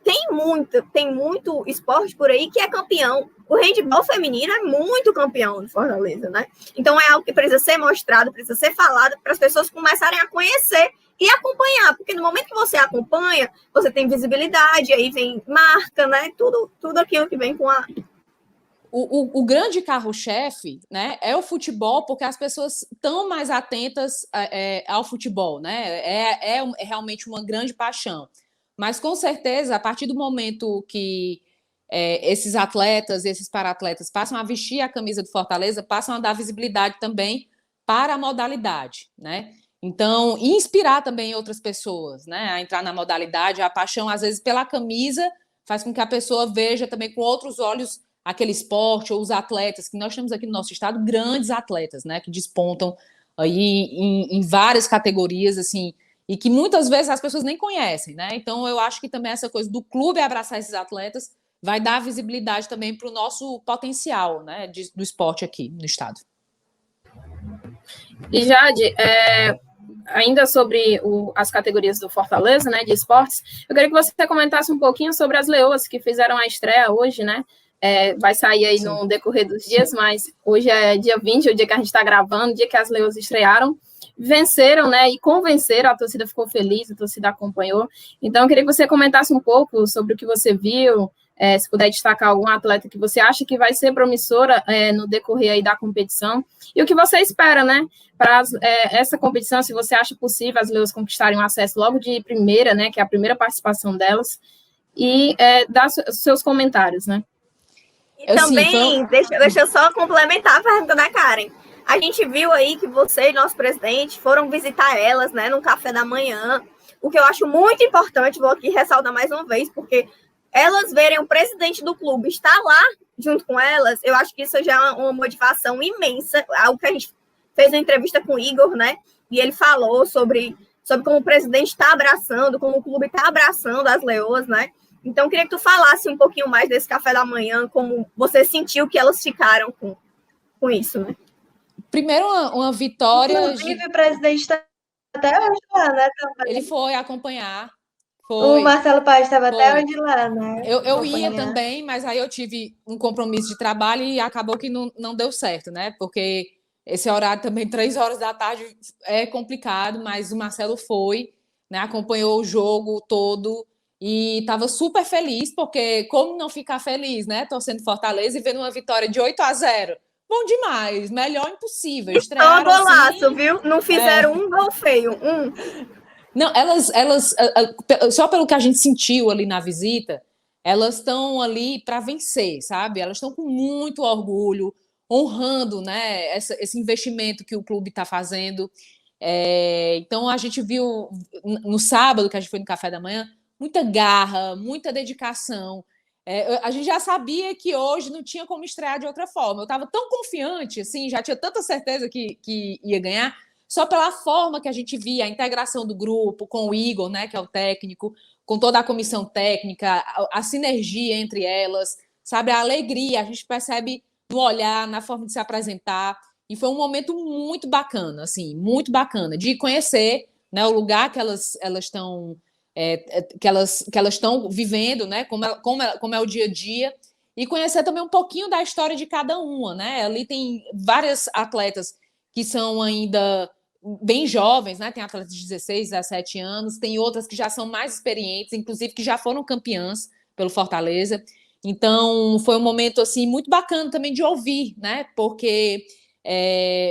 tem muito esporte por aí que é campeão. O handball feminino é muito campeão de Fortaleza, né? Então é algo que precisa ser mostrado, precisa ser falado para as pessoas começarem a conhecer e acompanhar, porque no momento que você acompanha, você tem visibilidade, aí vem marca, né? Tudo aquilo que vem com a... O grande carro-chefe, né, é o futebol, porque as pessoas estão mais atentas ao futebol, né? É realmente uma grande paixão. Mas, com certeza, a partir do momento que esses atletas, esses para-atletas passam a vestir a camisa do Fortaleza, passam a dar visibilidade também para a modalidade, né? Então, e inspirar também outras pessoas, né, a entrar na modalidade. A paixão, às vezes, pela camisa faz com que a pessoa veja também com outros olhos aquele esporte ou os atletas, que nós temos aqui no nosso estado grandes atletas, né, que despontam aí em várias categorias, assim, e que muitas vezes as pessoas nem conhecem, né? Então, eu acho que também essa coisa do clube abraçar esses atletas vai dar visibilidade também para o nosso potencial, né, do esporte aqui no estado. E, Jade, ainda sobre as categorias do Fortaleza, né, de esportes, eu queria que você comentasse um pouquinho sobre as leoas que fizeram a estreia hoje, né? Vai sair aí no decorrer dos dias, mas hoje é dia 20, o dia que a gente está gravando, o dia que as leoas estrearam, venceram, né, e convenceram, a torcida ficou feliz, a torcida acompanhou. Então, eu queria que você comentasse um pouco sobre o que você viu, se puder destacar algum atleta que você acha que vai ser promissora no decorrer aí da competição, e o que você espera, né, para essa competição, se você acha possível as leoas conquistarem um acesso logo de primeira, né, que é a primeira participação delas, e dar seus comentários, né? E também, deixa eu só complementar a pergunta da Karen. A gente viu aí que você e nosso presidente foram visitar elas, né, no café da manhã, o que eu acho muito importante, vou aqui ressaltar mais uma vez, porque elas verem o presidente do clube estar lá junto com elas, eu acho que isso já é uma motivação imensa, algo que a gente fez uma entrevista com o Igor, né, e ele falou sobre como o presidente está abraçando, como o clube está abraçando as leoas, né, então, eu queria que tu falasse um pouquinho mais desse café da manhã, como você sentiu que elas ficaram com isso, né? Primeiro, uma vitória. Inclusive, o presidente está até hoje lá, né? Ele foi acompanhar. O Foi. Marcelo Paes estava até hoje lá, né? Eu ia também, mas aí eu tive um compromisso de trabalho e acabou que não deu certo, né? Porque esse horário também, 3 horas da tarde, é complicado, mas o Marcelo foi, né? Acompanhou o jogo todo e estava super feliz, porque como não ficar feliz, né? Torcendo Fortaleza e vendo uma vitória de 8-0. Bom demais, melhor impossível. Só golaço, assim, viu? Não fizeram um gol feio, Não, elas, só pelo que a gente sentiu ali na visita, elas estão ali para vencer, sabe? Elas estão com muito orgulho, honrando, né, esse investimento que o clube está fazendo. Então a gente viu no sábado que a gente foi no café da manhã muita garra, muita dedicação. A gente já sabia que hoje não tinha como estrear de outra forma. Eu estava tão confiante, assim, já tinha tanta certeza que ia ganhar, só pela forma que a gente via a integração do grupo com o Igor, né, que é o técnico, com toda a comissão técnica, a sinergia entre elas, sabe, a alegria, a gente percebe no olhar, na forma de se apresentar, e foi um momento muito bacana, assim, muito bacana, de conhecer, né, o lugar que elas estão que elas estão vivendo, né, como é o dia a dia, e conhecer também um pouquinho da história de cada uma, né? Ali tem várias atletas que são ainda bem jovens, né? Tem atletas de 16, 17 anos, tem outras que já são mais experientes, inclusive que já foram campeãs pelo Fortaleza. Então, foi um momento assim muito bacana também de ouvir, né? Porque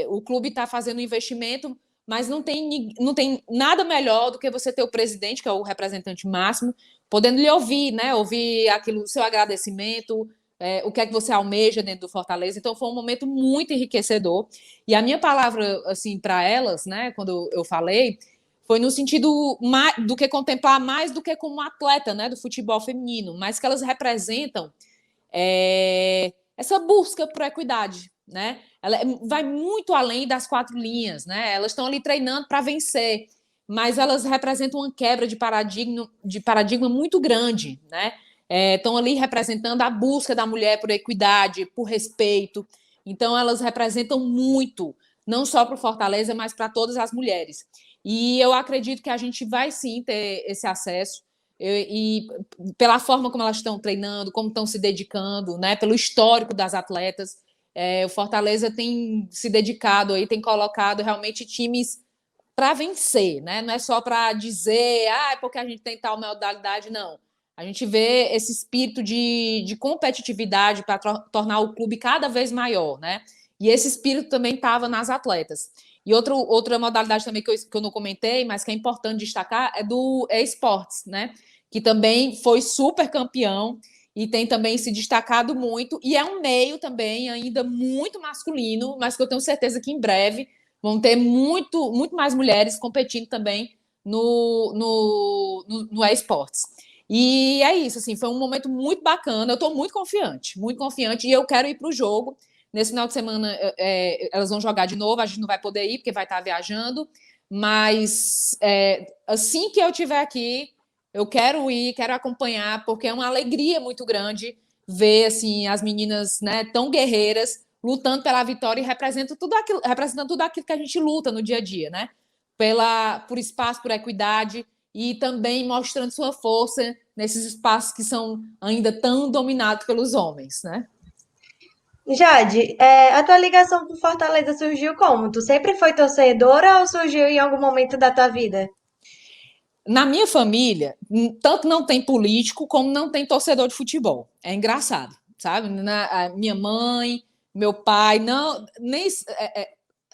o clube está fazendo um investimento, mas não tem nada melhor do que você ter o presidente, que é o representante máximo, podendo lhe ouvir, né? Ouvir aquilo, o seu agradecimento, o que é que você almeja dentro do Fortaleza. Então, foi um momento muito enriquecedor. E a minha palavra, assim, para elas, né, quando eu falei, foi no sentido do que contemplar mais do que como atleta, né, do futebol feminino, mas que elas representam essa busca por equidade, né? Ela vai muito além das 4 linhas, né? Elas estão ali treinando para vencer, mas elas representam uma quebra de paradigma muito grande, né? Estão ali representando a busca da mulher por equidade, por respeito. Então, elas representam muito, não só para o Fortaleza, mas para todas as mulheres. E eu acredito que a gente vai sim ter esse acesso, e pela forma como elas estão treinando, como estão se dedicando, né, pelo histórico das atletas, o Fortaleza tem se dedicado aí, tem colocado realmente times para vencer, né? Não é só para dizer, é porque a gente tem tal modalidade, não. A gente vê esse espírito de competitividade para tornar o clube cada vez maior, né? E esse espírito também estava nas atletas. E outra modalidade também que eu não comentei, mas que é importante destacar, é do esportes, né? Que também foi super campeão e tem também se destacado muito. E é um meio também ainda muito masculino, mas que eu tenho certeza que em breve vão ter muito mais mulheres competindo também no esportes. E é isso, assim, foi um momento muito bacana. Eu estou muito confiante, e eu quero ir para o jogo. Nesse final de semana, elas vão jogar de novo, a gente não vai poder ir, porque vai estar viajando, mas assim que eu estiver aqui, eu quero ir, quero acompanhar, porque é uma alegria muito grande ver assim, as meninas, né, tão guerreiras, lutando pela vitória e representando tudo aquilo que a gente luta no dia a dia, né? Por espaço, por equidade, e também mostrando sua força nesses espaços que são ainda tão dominados pelos homens, né? Jade, a tua ligação com Fortaleza surgiu como? Tu sempre foi torcedora ou surgiu em algum momento da tua vida? Na minha família, tanto não tem político como não tem torcedor de futebol. É engraçado, sabe? A minha mãe, meu pai, não, nem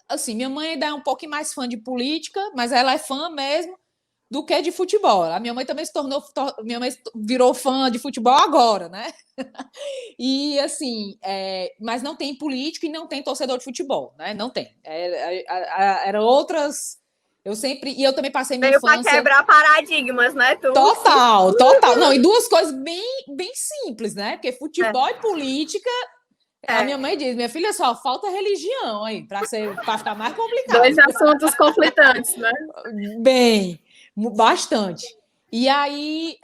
assim, minha mãe ainda é um pouquinho mais fã de política, mas ela é fã mesmo, do que de futebol. A minha mãe também minha mãe virou fã de futebol agora, né? E assim, mas não tem político e não tem torcedor de futebol, né? Não tem. Eram outras. Eu também passei minha Veio para infância. quebrar paradigmas, né, tu? Total. Não, e duas coisas bem simples, né? Porque futebol e política. A minha mãe diz, minha filha, só falta religião aí, para ficar mais complicado. Dois assuntos conflitantes, né? Bem, bastante. E aí,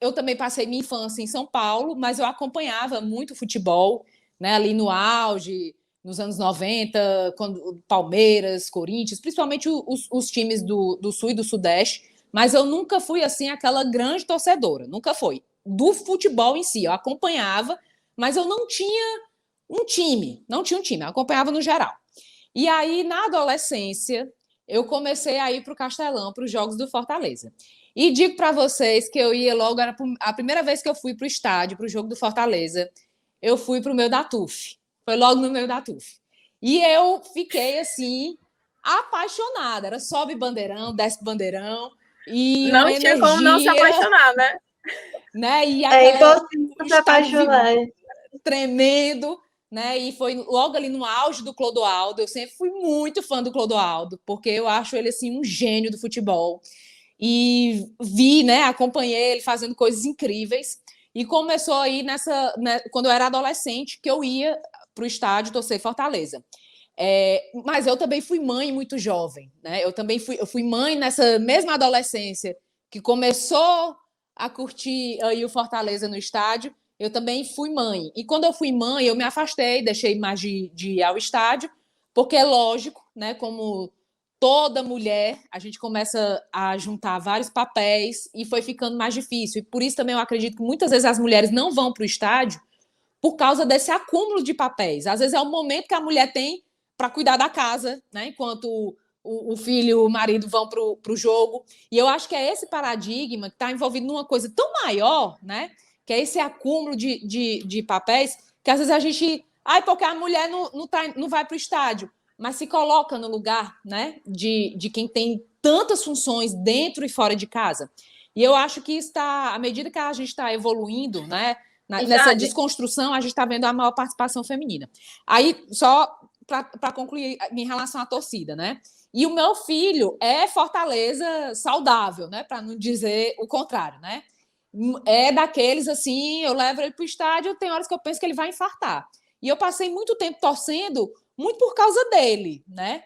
eu também passei minha infância em São Paulo, mas eu acompanhava muito futebol, né, ali no auge, nos anos 90, quando Palmeiras, Corinthians, principalmente os times do Sul e do Sudeste, mas eu nunca fui, assim, aquela grande torcedora, nunca foi. Do futebol em si, eu acompanhava, mas eu não tinha um time, eu acompanhava no geral. E aí, na adolescência, eu comecei a ir para o Castelão, para os jogos do Fortaleza. E digo para vocês que eu ia logo, era a primeira vez que eu fui para o estádio, para o jogo do Fortaleza, eu fui para o meio da TUF. Foi logo no meio da TUF. E eu fiquei, assim, apaixonada. Era sobe bandeirão, desce bandeirão. E não uma tinha energia, como não se apaixonar, né? E É impossível se apaixonar. Tremendo, né? E foi logo ali no auge do Clodoaldo. Eu sempre fui muito fã do Clodoaldo, porque eu acho ele assim um gênio do futebol. E vi, né? Acompanhei ele fazendo coisas incríveis. E começou aí quando eu era adolescente, que eu ia para o estádio torcer Fortaleza. Mas eu também fui mãe muito jovem, né? Eu fui mãe nessa mesma adolescência que começou a curtir aí o Fortaleza no estádio. Eu também fui mãe. E quando eu fui mãe, eu me afastei, deixei mais de ir ao estádio, porque é lógico, né? Como toda mulher, a gente começa a juntar vários papéis e foi ficando mais difícil. E por isso também eu acredito que muitas vezes as mulheres não vão para o estádio por causa desse acúmulo de papéis. Às vezes é o momento que a mulher tem para cuidar da casa, né? Enquanto o filho e o marido vão para o jogo. E eu acho que é esse paradigma que está envolvido numa coisa tão maior, né? Que é esse acúmulo de papéis, que às vezes a gente... porque a mulher não vai para o estádio, mas se coloca no lugar, né, de quem tem tantas funções dentro e fora de casa. E eu acho que à medida que a gente está evoluindo, né, nessa desconstrução, a gente está vendo a maior participação feminina. Aí, só para concluir em relação à torcida, né? E o meu filho é Fortaleza saudável, né? Para não dizer o contrário, né? É daqueles, assim, eu levo ele para o estádio, tem horas que eu penso que ele vai infartar. E eu passei muito tempo torcendo, muito por causa dele, né?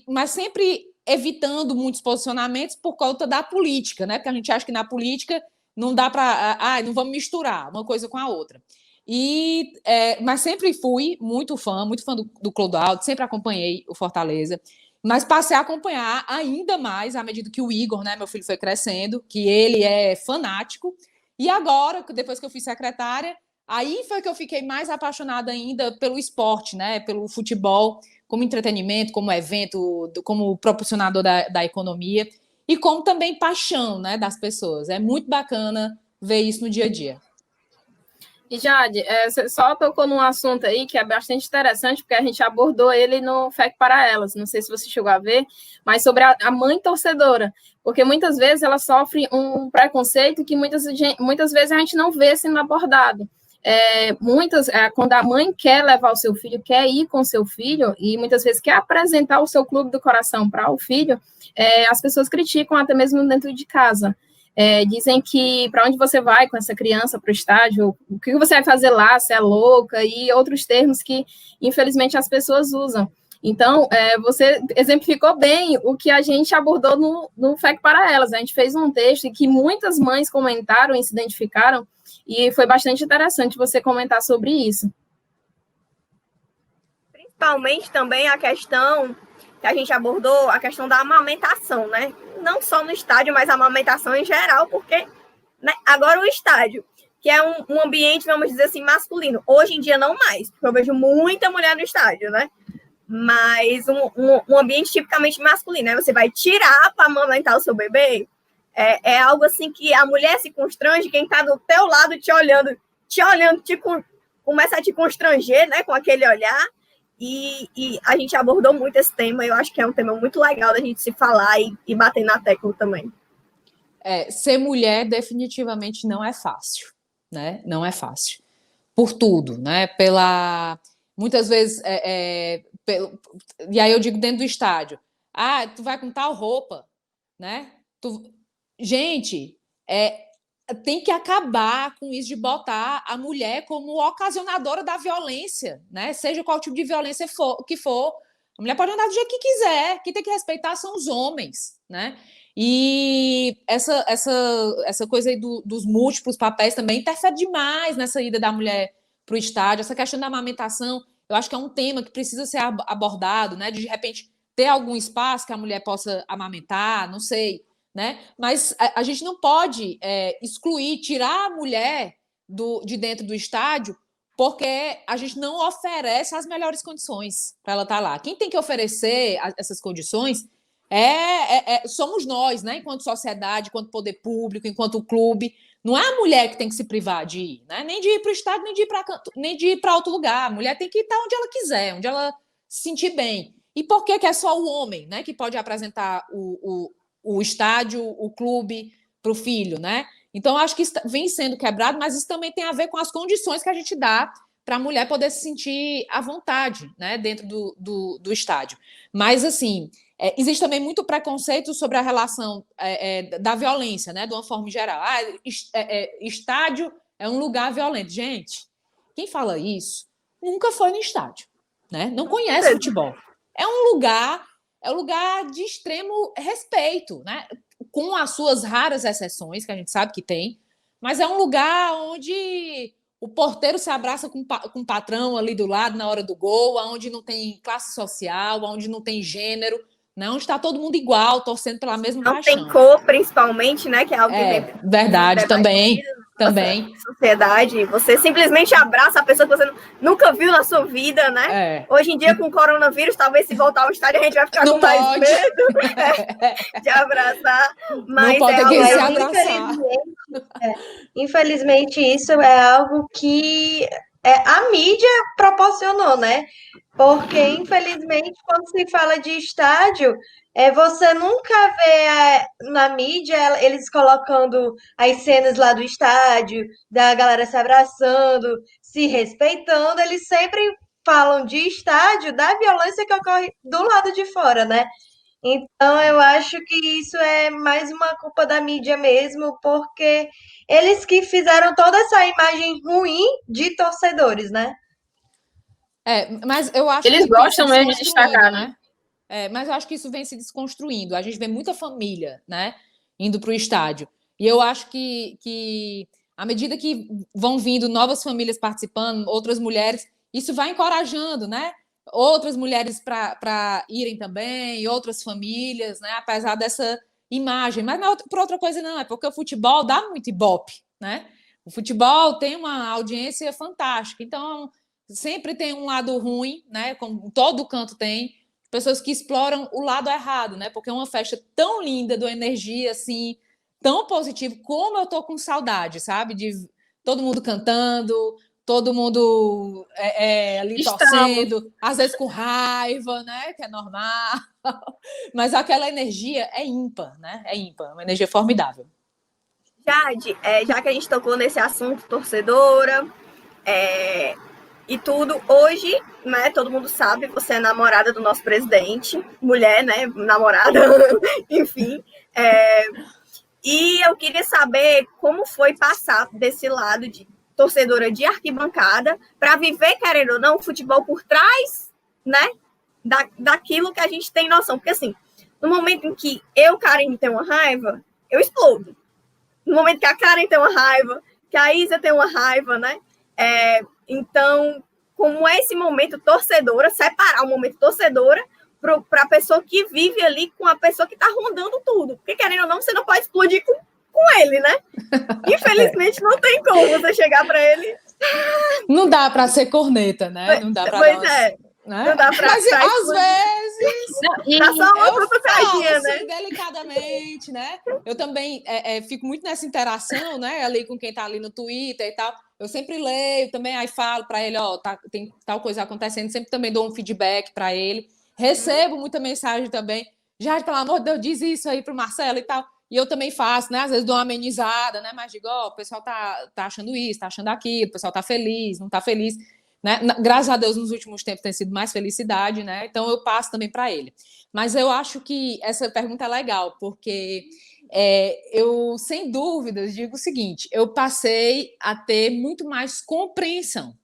Mas sempre evitando muitos posicionamentos por conta da política, né? Porque a gente acha que na política não dá para... não vamos misturar uma coisa com a outra. Mas sempre fui muito fã do Clodoaldo, sempre acompanhei o Fortaleza, mas passei a acompanhar ainda mais à medida que o Igor, né, meu filho, foi crescendo, que ele é fanático. E agora, depois que eu fui secretária, aí foi que eu fiquei mais apaixonada ainda pelo esporte, né, pelo futebol, como entretenimento, como evento, como proporcionador da economia e como também paixão, né, das pessoas. É muito bacana ver isso no dia a dia. E, Jade, você só tocou num assunto aí que é bastante interessante, porque a gente abordou ele no FEC para Elas, não sei se você chegou a ver, mas sobre a mãe torcedora, porque muitas vezes ela sofre um preconceito que muitas vezes a gente não vê sendo abordado. Quando a mãe quer levar o seu filho, quer ir com o seu filho, e muitas vezes quer apresentar o seu clube do coração para o filho, as pessoas criticam até mesmo dentro de casa. Dizem que para onde você vai com essa criança para o estádio, o que você vai fazer lá, se é louca, e outros termos que, infelizmente, as pessoas usam. Então, você exemplificou bem o que a gente abordou no FEC para Elas. A gente fez um texto que muitas mães comentaram e se identificaram, e foi bastante interessante você comentar sobre isso. Principalmente também a questão que a gente abordou, a questão da amamentação, né? Não só no estádio, mas a amamentação em geral, porque, né, agora o estádio, que é um ambiente, vamos dizer assim, masculino. Hoje em dia não mais, porque eu vejo muita mulher no estádio, né? Mas um ambiente tipicamente masculino, né? Você vai tirar para amamentar o seu bebê, é algo assim que a mulher se constrange, quem está do teu lado te olhando, começa a te constranger, né? Com aquele olhar. e a gente abordou muito esse tema, eu acho que é um tema muito legal da gente se falar e bater na tecla também. Ser mulher definitivamente não é fácil, né? Não é fácil. Por tudo, né? Muitas vezes, e aí eu digo dentro do estádio, tu vai com tal roupa, né? Gente, tem que acabar com isso de botar a mulher como ocasionadora da violência, né? Seja qual tipo de violência que for. A mulher pode andar do jeito que quiser, quem tem que respeitar são os homens, né? E essa coisa aí dos múltiplos papéis também interfere demais nessa ida da mulher para o estádio. Essa questão da amamentação, eu acho que é um tema que precisa ser abordado, né? De repente, ter algum espaço que a mulher possa amamentar, não sei, né? Mas a gente não pode excluir, tirar a mulher de dentro do estádio, porque a gente não oferece as melhores condições para ela estar lá. Quem tem que oferecer essas condições somos nós, né? Enquanto sociedade, enquanto poder público, enquanto clube. Não é a mulher que tem que se privar de ir, né? Nem de ir para o estádio, nem de ir para outro lugar. A mulher tem que estar onde ela quiser, onde ela se sentir bem. E por que é só o homem, né, que pode apresentar o estádio, o clube para o filho, né? Então, acho que isso vem sendo quebrado, mas isso também tem a ver com as condições que a gente dá para a mulher poder se sentir à vontade, né, dentro do estádio. Mas, assim, existe também muito preconceito sobre a relação da violência, né, de uma forma geral. Estádio é um lugar violento. Gente, quem fala isso nunca foi no estádio, né? Não conhece futebol. É um lugar de extremo respeito, né? Com as suas raras exceções, que a gente sabe que tem, mas é um lugar onde o porteiro se abraça com o patrão ali do lado na hora do gol, onde não tem classe social, onde não tem gênero, né? Onde está todo mundo igual, torcendo pela mesma paixão. Não tem cor, principalmente, né? Que é algo que vem verdade, também. Sociedade, você simplesmente abraça a pessoa que você nunca viu na sua vida, né? Hoje em dia, com o coronavírus, talvez se voltar ao estádio, a gente vai ficar com mais medo de abraçar. Mas não pode se abraçar. Infelizmente, isso é algo que a mídia proporcionou, né? Porque, infelizmente, quando se fala de estádio, você nunca vê na mídia eles colocando as cenas lá do estádio, da galera se abraçando, se respeitando. Eles sempre falam de estádio, da violência que ocorre do lado de fora, né? Então, eu acho que isso é mais uma culpa da mídia mesmo, porque eles que fizeram toda essa imagem ruim de torcedores, né? Mas eu acho eles gostam mesmo de destacar, né? Mas eu acho que isso vem se desconstruindo. A gente vê muita família, né, indo para o estádio. E eu acho que à medida que vão vindo novas famílias participando, outras mulheres, isso vai encorajando, né? Outras mulheres para irem também, outras famílias, né? Apesar dessa imagem. Mas não é por outra coisa, não. É porque o futebol dá muito ibope, né? O futebol tem uma audiência fantástica. Então, sempre tem um lado ruim, né? Como todo canto tem, pessoas que exploram o lado errado, né? Porque é uma festa tão linda, de uma energia assim, tão positiva, como eu tô com saudade, sabe? De todo mundo cantando, todo mundo ali torcendo, às vezes com raiva, né? Que é normal. Mas aquela energia é ímpar, né? É ímpar, uma energia formidável. Jade, já que a gente tocou nesse assunto, torcedora, e tudo, hoje, né, todo mundo sabe, você é namorada do nosso presidente, mulher, né, namorada, enfim, e eu queria saber como foi passar desse lado de torcedora de arquibancada para viver, querendo ou não, o futebol por trás, né, daquilo que a gente tem noção, porque assim, no momento em que eu, Karen, tenho uma raiva, eu explodo. No momento que a Karen tem uma raiva, que a Isa tem uma raiva, né? Então, como é esse momento torcedora, separar o momento torcedora para a pessoa que vive ali com a pessoa que está rondando tudo. Porque, querendo ou não, você não pode explodir com ele, né? Infelizmente, não tem como você chegar para ele... Não dá para ser corneta, né? Não dá para Pois né? Não dá para mas, às vezes, Tá só uma Eu cutucadinha, falo, né? assim, delicadamente, né? Eu também fico muito nessa interação, né? Ali com quem tá ali no Twitter e tal. Eu sempre leio também, aí falo para ele, ó, tem tal coisa acontecendo, sempre também dou um feedback para ele. Recebo muita mensagem também. Já, pelo amor de Deus, diz isso aí pro Marcelo e tal. E eu também faço, né? Às vezes dou uma amenizada, né? Mas digo, ó, o pessoal tá achando isso, tá achando aquilo, o pessoal tá feliz, não tá feliz. Né? Graças a Deus, nos últimos tempos tem sido mais felicidade, né? Então eu passo também para ele. Mas eu acho que essa pergunta é legal, porque eu, sem dúvidas, digo o seguinte: eu passei a ter muito mais compreensão.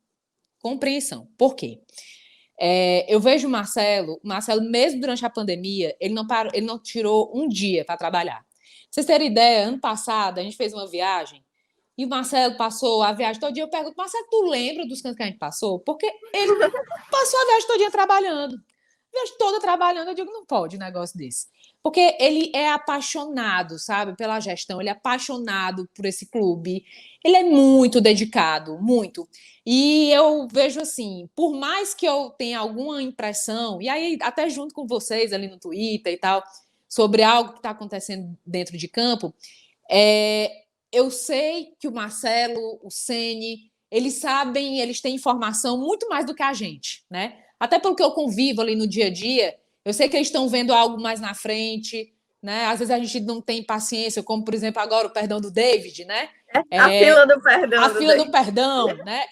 Compreensão. Por quê? Eu vejo o Marcelo, mesmo durante a pandemia, ele não tirou um dia para trabalhar. Pra vocês terem ideia, ano passado a gente fez uma viagem. E o Marcelo passou a viagem todo dia. Eu pergunto, Marcelo, tu lembra dos cantos que a gente passou? Porque ele passou a viagem todo dia trabalhando. A viagem toda trabalhando. Eu digo, não pode um negócio desse. Porque ele é apaixonado, sabe, pela gestão. Ele é apaixonado por esse clube. Ele é muito dedicado, muito. E eu vejo assim, por mais que eu tenha alguma impressão, e aí até junto com vocês ali no Twitter e tal, sobre algo que está acontecendo dentro de campo, eu sei que o Marcelo, o Ceni, eles sabem, eles têm informação muito mais do que a gente, né? Até pelo que eu convivo ali no dia a dia, eu sei que eles estão vendo algo mais na frente, né? Às vezes a gente não tem paciência, como, por exemplo, agora o perdão do David, né? A fila do perdão. A fila do perdão, né?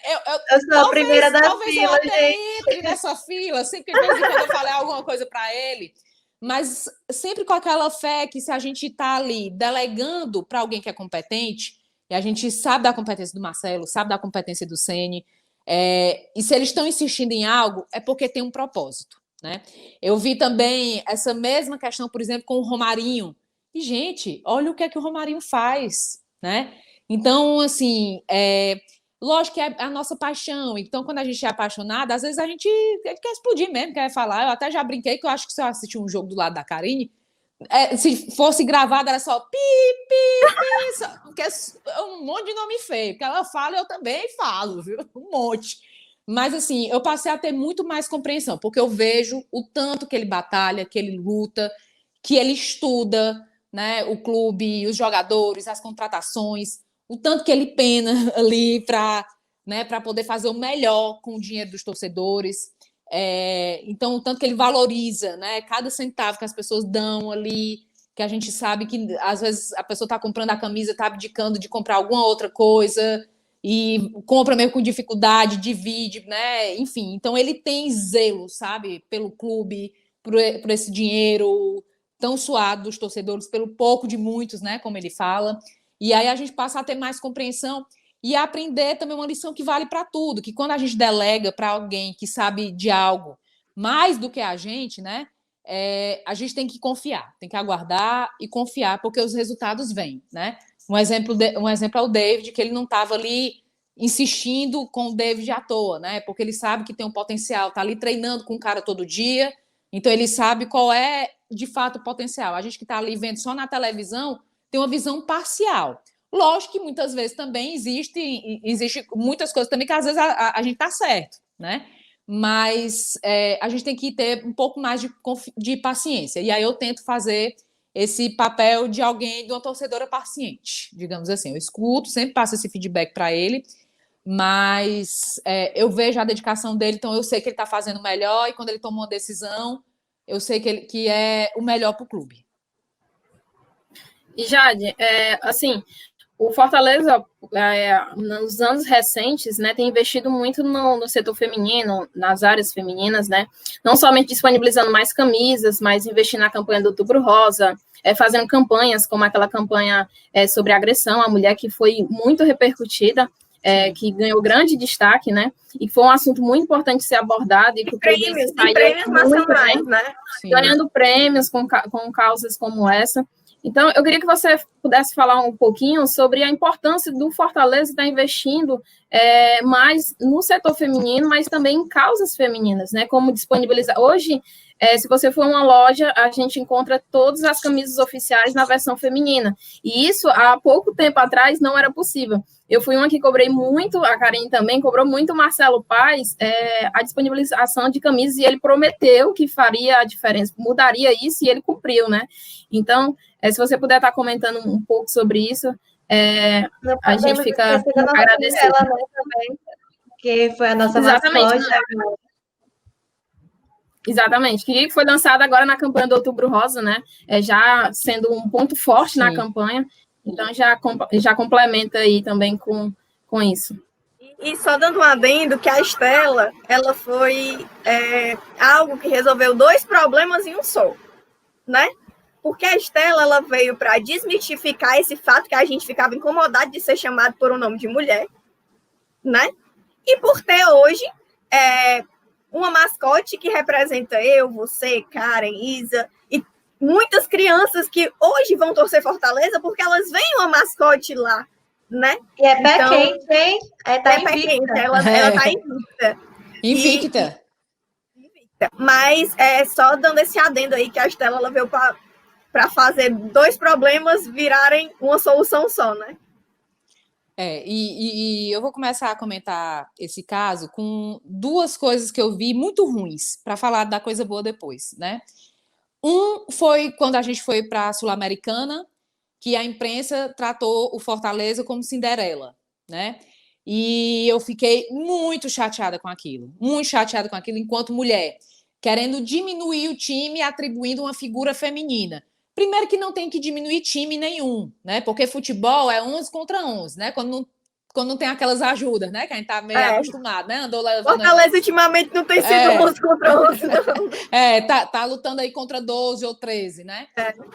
Eu sou a primeira da fila, eu até gente. entre nessa fila, sempre que de vez em quando eu falei alguma coisa para ele, mas sempre com aquela fé que se a gente está ali delegando para alguém que é competente, e a gente sabe da competência do Marcelo, sabe da competência do Ceni, e se eles estão insistindo em algo, é porque tem um propósito, né? Eu vi também essa mesma questão, por exemplo, com o Romarinho. E, gente, olha o que é que o Romarinho faz, né? Então, assim, lógico que é a nossa paixão. Então, quando a gente é apaixonada, às vezes a gente quer explodir mesmo, quer falar. Eu até já brinquei que eu acho que se eu assistir um jogo do lado da Karine, se fosse gravado, era só pi, pi, pi, porque é um monte de nome feio. Porque ela fala, eu também falo, viu? Um monte. Mas, assim, eu passei a ter muito mais compreensão, porque eu vejo o tanto que ele batalha, que ele luta, que ele estuda, né, o clube, os jogadores, as contratações, o tanto que ele pena ali para, né, para poder fazer o melhor com o dinheiro dos torcedores. Então, o tanto que ele valoriza, né, cada centavo que as pessoas dão ali, que a gente sabe que às vezes a pessoa está comprando a camisa, está abdicando de comprar alguma outra coisa e compra mesmo com dificuldade, divide, né? Enfim, então ele tem zelo, sabe, pelo clube, por esse dinheiro tão suado dos torcedores, pelo pouco de muitos, né, como ele fala. E aí a gente passa a ter mais compreensão e aprender também uma lição que vale para tudo, que quando a gente delega para alguém que sabe de algo mais do que a gente, né, a gente tem que confiar, tem que aguardar e confiar, porque os resultados vêm, né? Um exemplo é o David, que ele não estava ali insistindo com o David à toa, né? Porque ele sabe que tem um potencial, está ali treinando com o cara todo dia, então ele sabe qual é de fato o potencial. A gente que está ali vendo só na televisão tem uma visão parcial. Lógico que muitas vezes também existe muitas coisas também que às vezes a gente está certo, né? Mas a gente tem que ter um pouco mais de paciência. E aí eu tento fazer esse papel de alguém, de uma torcedora paciente, digamos assim. Eu escuto, sempre passo esse feedback para ele, mas eu vejo a dedicação dele, então eu sei que ele está fazendo o melhor, e quando ele toma uma decisão, eu sei que é o melhor para o clube. E, Jade, assim, o Fortaleza, nos anos recentes, né, tem investido muito no setor feminino, nas áreas femininas, né, não somente disponibilizando mais camisas, mas investindo na campanha do Outubro Rosa, fazendo campanhas como aquela campanha sobre agressão à mulher, que foi muito repercutida, que ganhou grande destaque, né, e foi um assunto muito importante ser abordado. E prêmios nacionais, né? Ganhando prêmios com causas como essa. Então, eu queria que você pudesse falar um pouquinho sobre a importância do Fortaleza estar investindo mas no setor feminino, mas também em causas femininas, né? Como disponibilizar. Hoje, se você for uma loja, a gente encontra todas as camisas oficiais na versão feminina. E isso, há pouco tempo atrás, não era possível. Eu fui uma que cobrei muito, a Karine também cobrou muito o Marcelo Paes, a disponibilização de camisas, e ele prometeu que faria a diferença, mudaria isso, e ele cumpriu, né? Então, se você puder estar comentando um pouco sobre isso, a gente fica agradecido. Ela, né, também, que foi a nossa Exatamente. mascote. Exatamente, que foi lançada agora na campanha do Outubro Rosa, né? Já sendo um ponto forte na campanha, então já complementa aí também com isso. E só dando um adendo, que a Estela, ela foi algo que resolveu 2 problemas em um só, né? Porque a Estela, ela veio para desmitificar esse fato que a gente ficava incomodado de ser chamado por um nome de mulher, né? E por ter hoje uma mascote que representa eu, você, Karen, Isa, e muitas crianças que hoje vão torcer Fortaleza porque elas veem uma mascote lá, né? E é pé quente, hein? Tá invicta. Ela tá invicta. Invicta. Mas só dando esse adendo aí, que a Estela ela veio para fazer 2 problemas virarem uma solução só, né? E eu vou começar a comentar esse caso com 2 coisas que eu vi muito ruins, para falar da coisa boa depois, né? Um foi quando a gente foi para a Sul-Americana, que a imprensa tratou o Fortaleza como Cinderela, né? E eu fiquei muito chateada com aquilo, enquanto mulher, querendo diminuir o time, atribuindo uma figura feminina. Primeiro que não tem que diminuir time nenhum, né? Porque futebol é 11 contra 11, né? Quando não tem aquelas ajudas, né? Que a gente tá meio acostumado, né? Andou levando... Fortaleza ultimamente não tem sido 11 contra 11, não. Tá lutando aí contra 12 ou 13, né?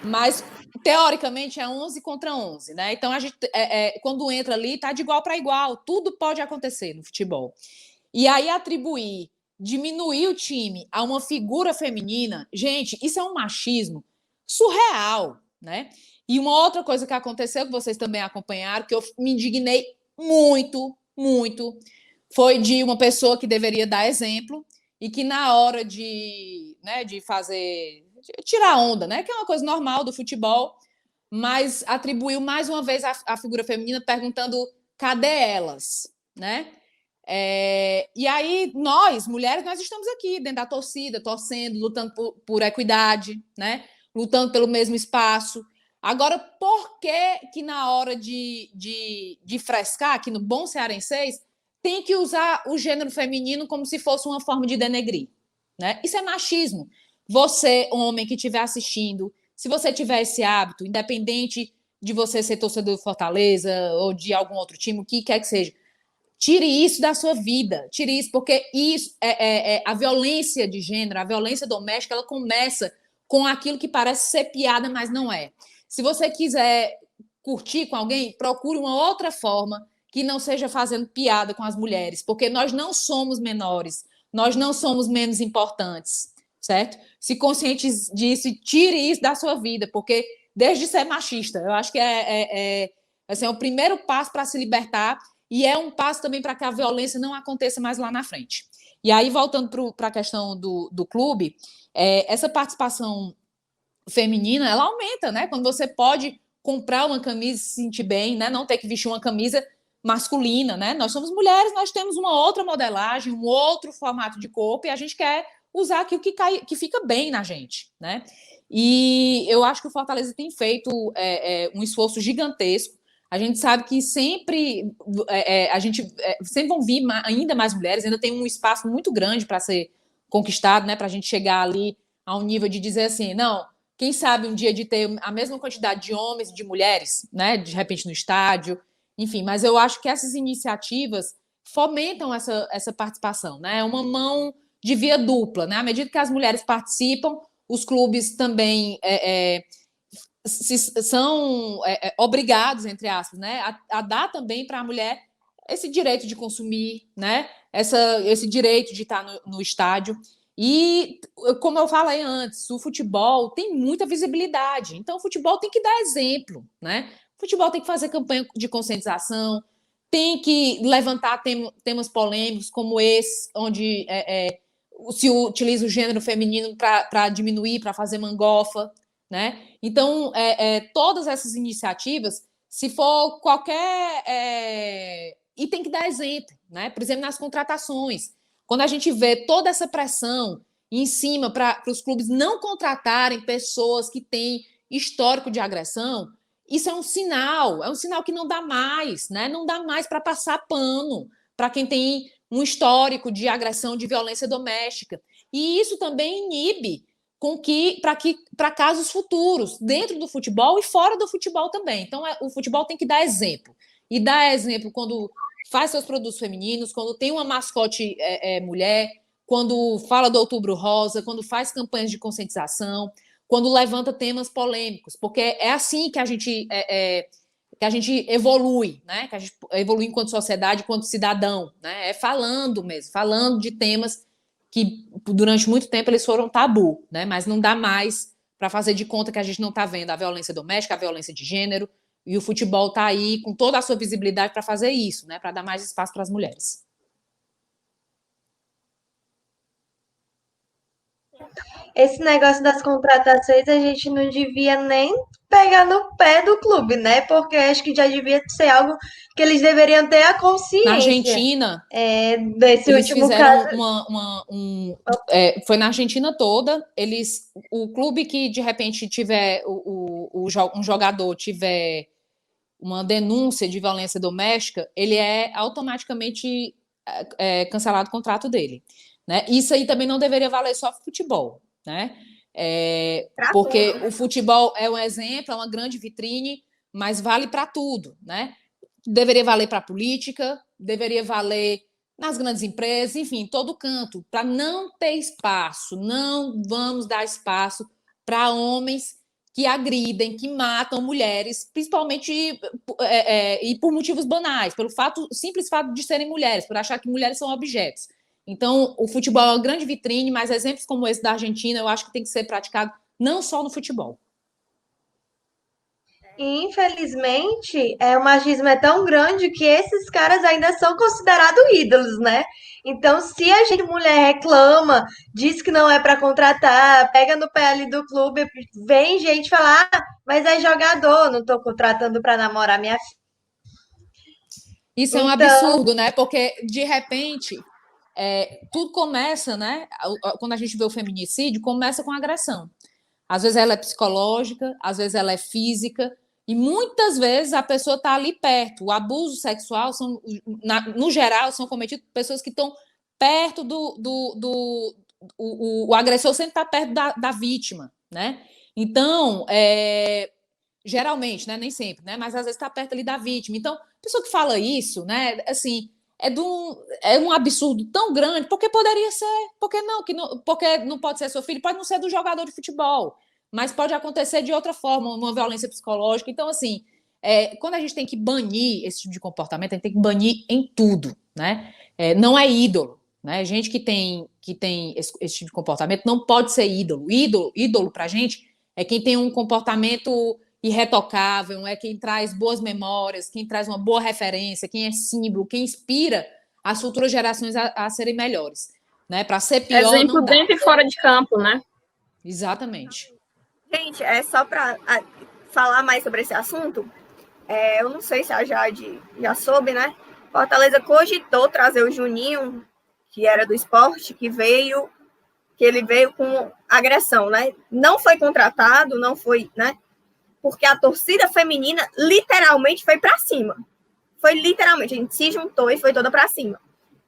Mas, teoricamente, é 11 contra 11, né? Então, a gente, quando entra ali, tá de igual para igual. Tudo pode acontecer no futebol. E aí, diminuir o time a uma figura feminina, gente, isso é um machismo surreal, né? E uma outra coisa que aconteceu, que vocês também acompanharam, que eu me indignei muito, foi de uma pessoa que deveria dar exemplo e que na hora de tirar onda, né? Que é uma coisa normal do futebol, mas atribuiu mais uma vez a figura feminina perguntando cadê elas, né? E aí, nós, mulheres, nós estamos aqui dentro da torcida, torcendo, lutando por equidade, né? Lutando pelo mesmo espaço. Agora, por que na hora de frescar, aqui no bom cearense, tem que usar o gênero feminino como se fosse uma forma de denegrir, né? Isso é machismo. Você, homem que estiver assistindo, se você tiver esse hábito, independente de você ser torcedor do Fortaleza ou de algum outro time, o que quer que seja, tire isso da sua vida, tire isso, porque isso a violência de gênero, a violência doméstica, ela começa com aquilo que parece ser piada, mas não é. Se você quiser curtir com alguém, procure uma outra forma que não seja fazendo piada com as mulheres, porque nós não somos menores, nós não somos menos importantes, certo? Se conscientize disso e tire isso da sua vida, porque desde ser machista, eu acho que assim, é o primeiro passo para se libertar e é um passo também para que a violência não aconteça mais lá na frente. E aí, voltando para a questão do clube, essa participação feminina, ela aumenta, né? Quando você pode comprar uma camisa e se sentir bem, né? Não ter que vestir uma camisa masculina, né? Nós somos mulheres, nós temos uma outra modelagem, um outro formato de corpo e a gente quer usar aquilo que fica bem na gente, né? E eu acho que o Fortaleza tem feito um esforço gigantesco. A gente sabe que sempre sempre vão vir ainda mais mulheres, ainda tem um espaço muito grande para ser conquistado, né? Para a gente chegar ali a um nível de dizer assim, não, quem sabe um dia de ter a mesma quantidade de homens e de mulheres, né? De repente no estádio, enfim. Mas eu acho que essas iniciativas fomentam essa participação, né? É uma mão de via dupla, né? À medida que as mulheres participam, os clubes também são obrigados, entre aspas, né, a dar também para a mulher esse direito de consumir, né, esse direito de estar no estádio. E, como eu falei antes, o futebol tem muita visibilidade, então o futebol tem que dar exemplo, né? O futebol tem que fazer campanha de conscientização, tem que levantar temas polêmicos como esse, onde se utiliza o gênero feminino para diminuir, para fazer mangofa, né? Então, todas essas iniciativas, se for qualquer... E tem que dar exemplo, né? Por exemplo, nas contratações. Quando a gente vê toda essa pressão em cima para os clubes não contratarem pessoas que têm histórico de agressão, isso é um sinal que não dá mais, né? Não dá mais para passar pano para quem tem um histórico de agressão, de violência doméstica. E isso também inibe para casos futuros, dentro do futebol e fora do futebol também. Então, o futebol tem que dar exemplo. E dar exemplo quando faz seus produtos femininos, quando tem uma mascote mulher, quando fala do Outubro Rosa, quando faz campanhas de conscientização, quando levanta temas polêmicos, porque é assim que a gente evolui, né? Que a gente evolui enquanto sociedade, enquanto cidadão, né? É falando mesmo, falando de temas que durante muito tempo eles foram tabu, né? Mas não dá mais para fazer de conta que a gente não está vendo a violência doméstica, a violência de gênero, e o futebol está aí com toda a sua visibilidade para fazer isso, né? Para dar mais espaço para as mulheres. Esse negócio das contratações a gente não devia nem pegar no pé do clube, né? Porque acho que já devia ser algo que eles deveriam ter a Na consciência Argentina, desse eles último fizeram caso. foi na Argentina toda. O clube que de repente tiver um jogador tiver uma denúncia de violência doméstica, ele é automaticamente cancelado o contrato dele, né? Isso aí também não deveria valer só futebol, né? Porque o futebol é um exemplo, é uma grande vitrine, mas vale para tudo, né? Deveria valer para a política, deveria valer nas grandes empresas, enfim, todo canto, para não ter espaço, não vamos dar espaço para homens que agridem, que matam mulheres, principalmente e por motivos banais, pelo simples fato de serem mulheres, por achar que mulheres são objetos. Então, o futebol é uma grande vitrine, mas exemplos como esse da Argentina, eu acho que tem que ser praticado não só no futebol. Infelizmente, o machismo é tão grande que esses caras ainda são considerados ídolos, né? Então, se a gente, mulher, reclama, diz que não é para contratar, pega no pé ali do clube, vem gente falar, mas é jogador, não estou contratando para namorar minha filha. Isso é um absurdo, né? Porque, de repente, tudo começa, né? Quando a gente vê o feminicídio, começa com agressão. Às vezes ela é psicológica, às vezes ela é física, e muitas vezes a pessoa está ali perto. O abuso sexual, no geral, são cometidos por pessoas que estão perto o agressor sempre está perto da vítima, né? Então, geralmente, né? Nem sempre, né? Mas às vezes está perto ali da vítima. Então, a pessoa que fala isso, né? Assim, é um absurdo tão grande, porque poderia ser, porque não pode ser seu filho, pode não ser do jogador de futebol, mas pode acontecer de outra forma, uma violência psicológica. Então, assim, quando a gente tem que banir esse tipo de comportamento, a gente tem que banir em tudo, né? Não é ídolo, né? Gente que tem esse tipo de comportamento não pode ser ídolo. Ídolo pra gente é quem tem um comportamento irretocável, é quem traz boas memórias, quem traz uma boa referência, quem é símbolo, quem inspira as futuras gerações a serem melhores, né? Para ser pior, exemplo não dá. dentro e fora de campo, né? Exatamente. Gente, só para falar mais sobre esse assunto, eu não sei se a Jade já soube, né? Fortaleza cogitou trazer o Juninho, que era do esporte, que ele veio com agressão, né? Não foi contratado, não foi, né? Porque a torcida feminina literalmente foi para cima. Foi literalmente, a gente se juntou e foi toda para cima.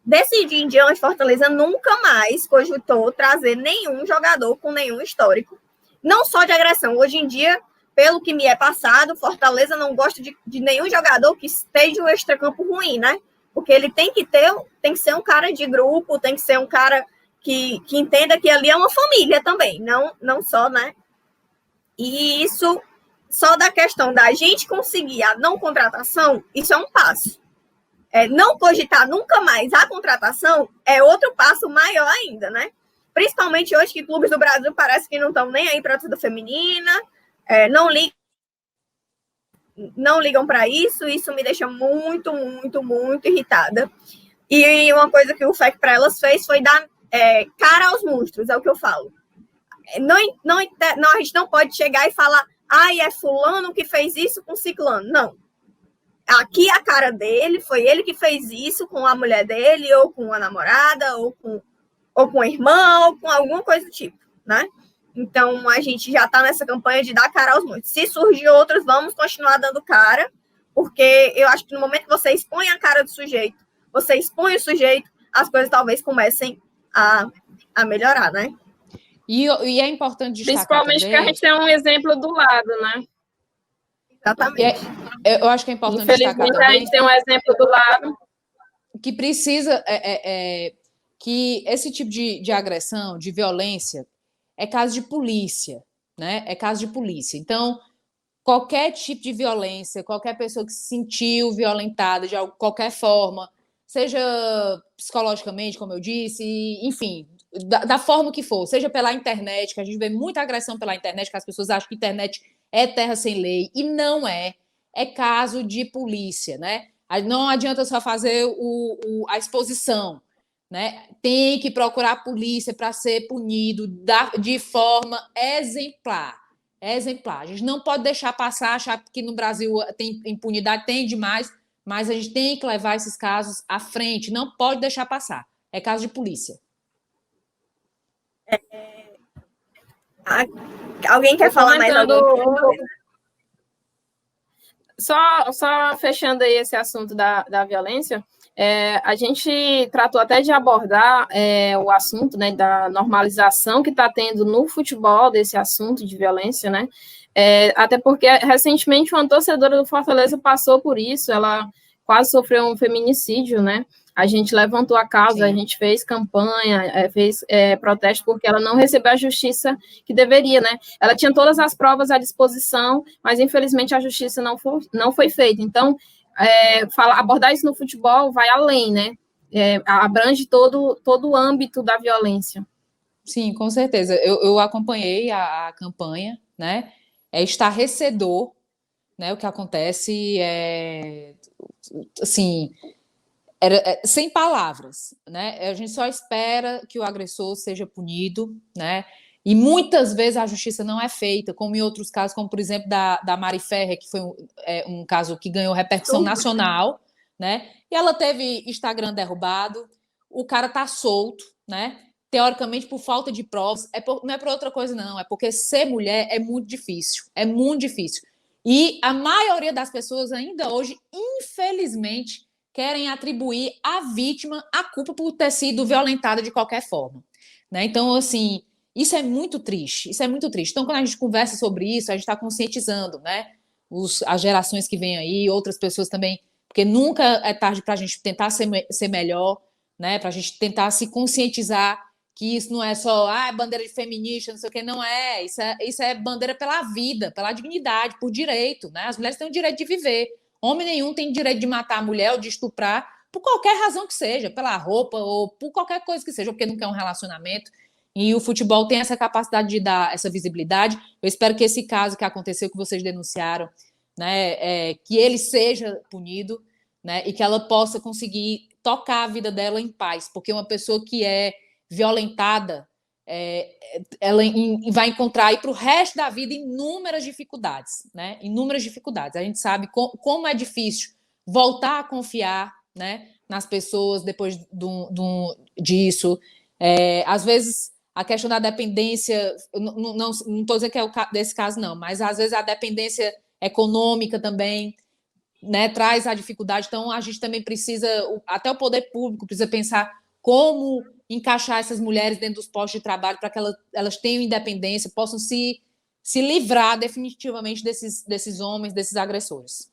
Desse dia em diante, Fortaleza nunca mais cogitou trazer nenhum jogador com nenhum histórico. Não só de agressão. Hoje em dia, pelo que me é passado, Fortaleza não gosta de nenhum jogador que esteja um extracampo ruim, né? Porque ele tem que ser um cara de grupo, tem que ser um cara que entenda que ali é uma família também, não só, né? E isso, só da questão da gente conseguir a não contratação, isso é um passo. Não cogitar nunca mais a contratação é outro passo maior ainda, né? Principalmente hoje que clubes do Brasil parece que não estão nem aí para a torcida feminina, não ligam não ligam para isso, isso me deixa muito, muito, muito irritada. E uma coisa que o FEC para elas fez foi dar cara aos monstros, é o que eu falo. Não, a gente não pode chegar e falar, é fulano que fez isso com ciclano. Não. Aqui a cara dele, foi ele que fez isso com a mulher dele, ou com a namorada, ou com a irmã, ou com alguma coisa do tipo, né? Então, a gente já está nessa campanha de dar cara aos monstros. Se surgir outros, vamos continuar dando cara, porque eu acho que no momento que você expõe a cara do sujeito, você expõe o sujeito, as coisas talvez comecem a melhorar, né? E é importante destacar principalmente também, porque a gente tem um exemplo do lado, né? Exatamente. Eu acho que é importante destacar Infelizmente, também a gente tem um exemplo do lado. que precisa que esse tipo de agressão, de violência, é caso de polícia, né? É caso de polícia. Então, qualquer tipo de violência, qualquer pessoa que se sentiu violentada de qualquer forma, seja psicologicamente, como eu disse, enfim, da forma que for, seja pela internet, que a gente vê muita agressão pela internet, que as pessoas acham que a internet é terra sem lei, e não é. É caso de polícia, né? Não adianta só fazer a exposição, né? Tem que procurar a polícia para ser punido de forma exemplar. Exemplar. A gente não pode deixar passar, achar que no Brasil tem impunidade, tem demais, mas a gente tem que levar esses casos à frente, não pode deixar passar. É caso de polícia. Alguém quer falar mais alguma coisa? Só fechando aí esse assunto da violência, a gente tratou até de abordar o assunto, né, da normalização que está tendo no futebol desse assunto de violência, né? Até porque recentemente uma torcedora do Fortaleza passou por isso, ela quase sofreu um feminicídio, né? A gente levantou a causa, a gente fez campanha, fez protesto, porque ela não recebeu a justiça que deveria, né? Ela tinha todas as provas à disposição, mas infelizmente a justiça não foi feita. Então, abordar isso no futebol vai além, né? Abrange todo o âmbito da violência. Sim, com certeza. Eu acompanhei a campanha, né? É estarrecedor, né? O que acontece assim, sem palavras, né? A gente só espera que o agressor seja punido, né? E muitas vezes a justiça não é feita, como em outros casos, como por exemplo da Mari Ferrer, que foi um caso que ganhou repercussão nacional, né? E ela teve Instagram derrubado, o cara tá solto, né? Teoricamente por falta de provas, não é por outra coisa não, é porque ser mulher é muito difícil, E a maioria das pessoas ainda hoje, infelizmente, querem atribuir à vítima a culpa por ter sido violentada de qualquer forma, né? Então, assim, isso é muito triste. Então, quando a gente conversa sobre isso, a gente está conscientizando, né? As gerações que vêm aí, outras pessoas também, porque nunca é tarde para a gente tentar ser melhor, né? Para a gente tentar se conscientizar que isso não é só bandeira de feminista, não sei o que, não é. Isso é bandeira pela vida, pela dignidade, por direito, né? As mulheres têm o direito de viver. Homem nenhum tem direito de matar a mulher ou de estuprar por qualquer razão que seja, pela roupa ou por qualquer coisa que seja, porque não quer um relacionamento. E o futebol tem essa capacidade de dar essa visibilidade. Eu espero que esse caso que aconteceu, que vocês denunciaram, né, que ele seja punido, né, e que ela possa conseguir tocar a vida dela em paz, porque uma pessoa que é violentada, ela vai encontrar aí para o resto da vida inúmeras dificuldades, né? Inúmeras dificuldades. A gente sabe como é difícil voltar a confiar, né, nas pessoas depois disso. Às vezes a questão da dependência, não estou dizendo que é desse caso, não, mas às vezes a dependência econômica também, né, traz a dificuldade. Então a gente também precisa, até o poder público precisa pensar como encaixar essas mulheres dentro dos postos de trabalho para que elas tenham independência, possam se livrar definitivamente desses homens, desses agressores.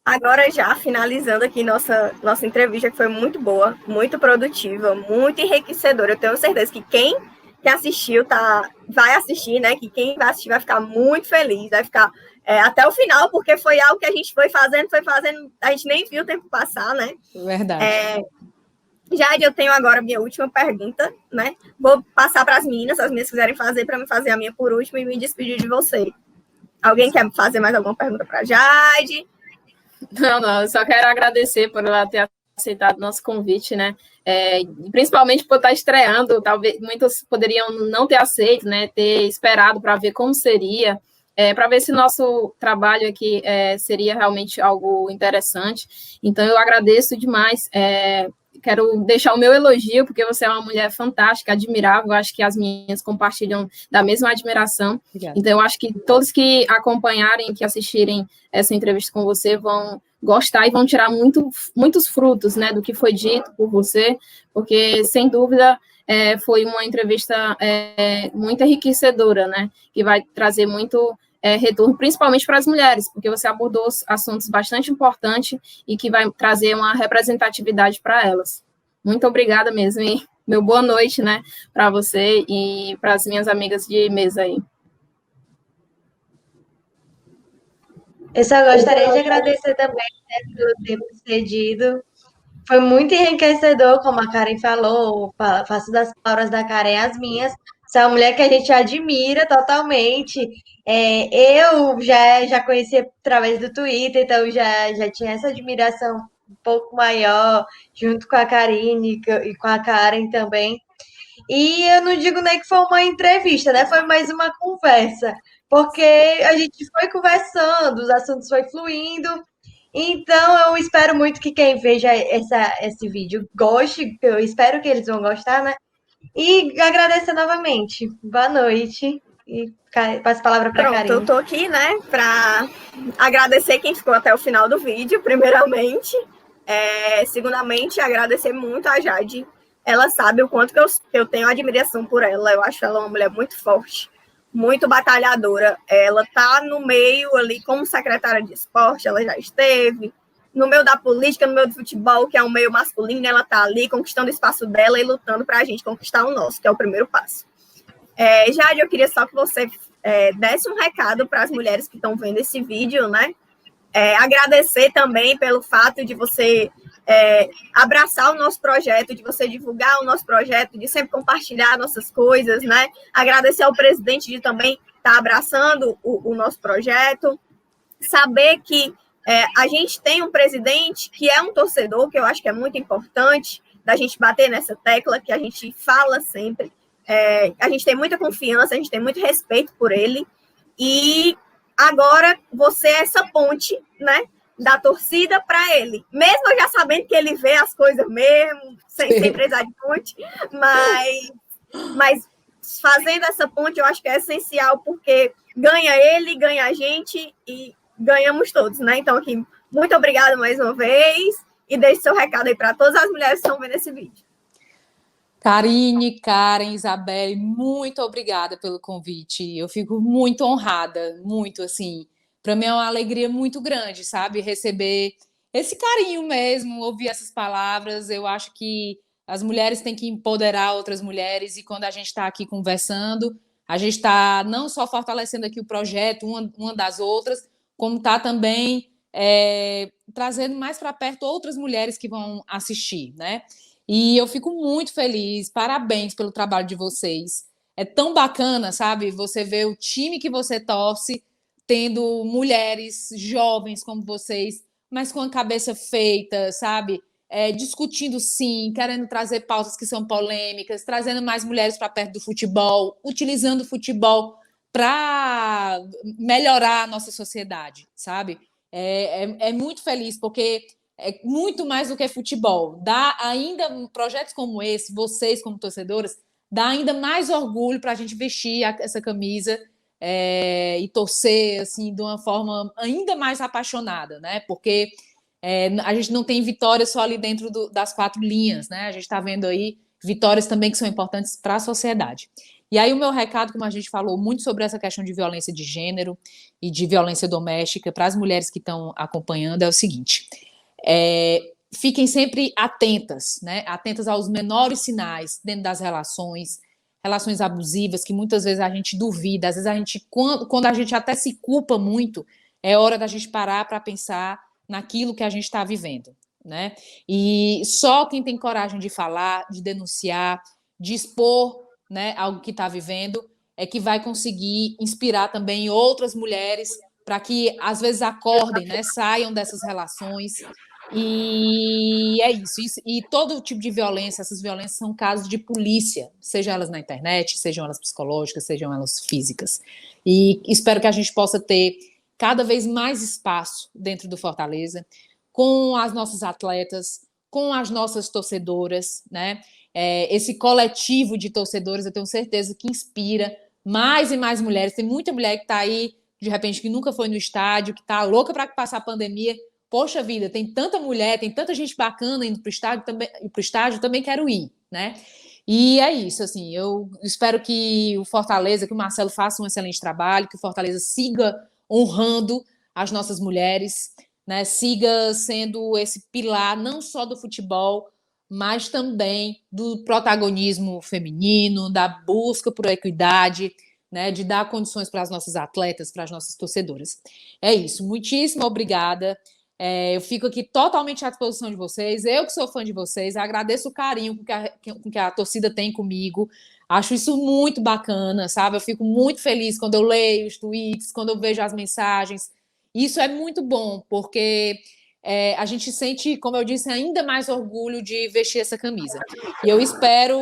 Agora, já finalizando aqui nossa entrevista, que foi muito boa, muito produtiva, muito enriquecedora. Eu tenho certeza que quem assistiu vai assistir, né? Que quem vai assistir vai ficar muito feliz, vai ficar até o final, porque foi algo que a gente foi fazendo, a gente nem viu o tempo passar, né? Verdade. Jade, eu tenho agora a minha última pergunta, né? Vou passar para as meninas, se as meninas quiserem fazer, para me fazer a minha por último e me despedir de você. Alguém quer fazer mais alguma pergunta para a Jade? Não, eu só quero agradecer por ela ter aceitado o nosso convite, né? Principalmente por estar estreando, talvez muitos poderiam não ter aceito, né? Ter esperado para ver como seria, para ver se nosso trabalho aqui seria realmente algo interessante. Então, eu agradeço demais. Quero deixar o meu elogio, porque você é uma mulher fantástica, admirável. Acho que as minhas compartilham da mesma admiração. Obrigada. Então, eu acho que todos que acompanharem, que assistirem essa entrevista com você, vão gostar e vão tirar muitos frutos, né, do que foi dito por você, porque, sem dúvida, foi uma entrevista muito enriquecedora, né, que vai trazer muito retorno, principalmente para as mulheres, porque você abordou assuntos bastante importantes e que vai trazer uma representatividade para elas. Muito obrigada mesmo, e meu boa noite, né, para você e para as minhas amigas de mesa aí. Eu só gostaria de agradecer também, né, pelo tempo cedido. Foi muito enriquecedor, como a Karen falou, faço das palavras da Karen as minhas. Você é uma mulher que a gente admira totalmente. Eu já conhecia através do Twitter, então já tinha essa admiração um pouco maior, junto com a Karine e com a Karen também. E eu não digo nem que foi uma entrevista, né? Foi mais uma conversa, porque a gente foi conversando, os assuntos foi fluindo. Então, eu espero muito que quem veja esse vídeo goste, eu espero que eles vão gostar, né? E agradecer novamente. Boa noite. E passo a palavra para a Karine. Eu tô aqui, né, para agradecer quem ficou até o final do vídeo, primeiramente. Segundamente, agradecer muito a Jade. Ela sabe o quanto que eu tenho admiração por ela. Eu acho ela uma mulher muito forte, muito batalhadora. Ela tá no meio ali como secretária de esporte, ela já esteve. No meio da política, no meio do futebol, que é um meio masculino, ela tá ali conquistando o espaço dela e lutando para a gente conquistar o nosso, que é o primeiro passo. Jade, eu queria só que você desse um recado para as mulheres que estão vendo esse vídeo, né? Agradecer também pelo fato de você abraçar o nosso projeto, de você divulgar o nosso projeto, de sempre compartilhar nossas coisas, né? Agradecer ao presidente de também estar abraçando o nosso projeto. Saber que a gente tem um presidente que é um torcedor, que eu acho que é muito importante da gente bater nessa tecla, que a gente fala sempre. A gente tem muita confiança, a gente tem muito respeito por ele. E agora você é essa ponte, né, da torcida para ele. Mesmo eu já sabendo que ele vê as coisas mesmo, sem precisar de ponte, mas fazendo essa ponte eu acho que é essencial, porque ganha ele, ganha a gente e ganhamos todos, né? Então, aqui, muito obrigada mais uma vez e deixe seu recado aí para todas as mulheres que estão vendo esse vídeo. Karine, Karen, Isabelle, muito obrigada pelo convite. Eu fico muito honrada, muito assim. Para mim é uma alegria muito grande, sabe? Receber esse carinho mesmo, ouvir essas palavras. Eu acho que as mulheres têm que empoderar outras mulheres, e quando a gente está aqui conversando, a gente está não só fortalecendo aqui o projeto, uma das outras, como está também trazendo mais para perto outras mulheres que vão assistir, né? E eu fico muito feliz, parabéns pelo trabalho de vocês. É tão bacana, sabe? Você vê o time que você torce tendo mulheres jovens como vocês, mas com a cabeça feita, sabe? Discutindo sim, querendo trazer pautas que são polêmicas, trazendo mais mulheres para perto do futebol, utilizando o futebol para melhorar a nossa sociedade, sabe? É muito feliz, porque é muito mais do que futebol. Dá ainda projetos como esse, vocês como torcedoras, dá ainda mais orgulho para a gente vestir essa camisa e torcer assim de uma forma ainda mais apaixonada, né? Porque a gente não tem vitórias só ali dentro das quatro linhas, né? A gente está vendo aí vitórias também que são importantes para a sociedade. E aí o meu recado, como a gente falou muito sobre essa questão de violência de gênero e de violência doméstica para as mulheres que estão acompanhando, é o seguinte: fiquem sempre atentas, né? Atentas aos menores sinais dentro das relações abusivas, que muitas vezes a gente duvida, às vezes a gente, quando a gente até se culpa muito, é hora da gente parar para pensar naquilo que a gente está vivendo, né? E só quem tem coragem de falar, de denunciar, de expor, né, algo que está vivendo, é que vai conseguir inspirar também outras mulheres para que, às vezes, acordem, né? Saiam dessas relações. E é isso. E todo tipo de violência, essas violências são casos de polícia, sejam elas na internet, sejam elas psicológicas, sejam elas físicas. E espero que a gente possa ter cada vez mais espaço dentro do Fortaleza, com as nossas atletas, com as nossas torcedoras, né? Esse coletivo de torcedores, eu tenho certeza que inspira mais e mais mulheres. Tem muita mulher que está aí, de repente, que nunca foi no estádio, que está louca para passar a pandemia. Poxa vida, tem tanta mulher, tem tanta gente bacana indo para o estádio, também quero ir, né? E é isso, assim, eu espero que o Fortaleza, que o Marcelo faça um excelente trabalho, que o Fortaleza siga honrando as nossas mulheres, né? Siga sendo esse pilar não só do futebol, mas também do protagonismo feminino, da busca por equidade, né? De dar condições para as nossas atletas, para as nossas torcedoras. É isso, muitíssimo obrigada. Eu fico aqui totalmente à disposição de vocês. Eu que sou fã de vocês, agradeço o carinho com que a torcida tem comigo. Acho isso muito bacana, sabe? Eu fico muito feliz quando eu leio os tweets, quando eu vejo as mensagens. Isso é muito bom, porque a gente sente, como eu disse, ainda mais orgulho de vestir essa camisa. E eu espero,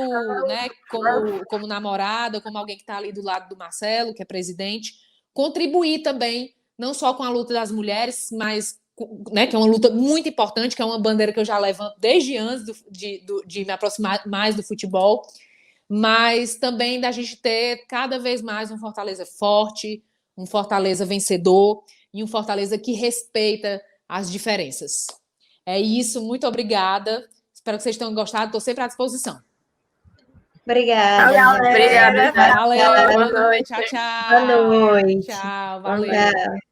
né, como namorada, como alguém que está ali do lado do Marcelo, que é presidente, contribuir também, não só com a luta das mulheres, mas, né, que é uma luta muito importante, que é uma bandeira que eu já levanto desde antes de me aproximar mais do futebol, mas também da gente ter cada vez mais um Fortaleza forte, um Fortaleza vencedor e um Fortaleza que respeita as diferenças. É isso, muito obrigada. Espero que vocês tenham gostado, estou sempre à disposição. Obrigada. Obrigada. Valeu, Boa noite. tchau, tchau. Boa noite. Tchau, Boa valeu. noite.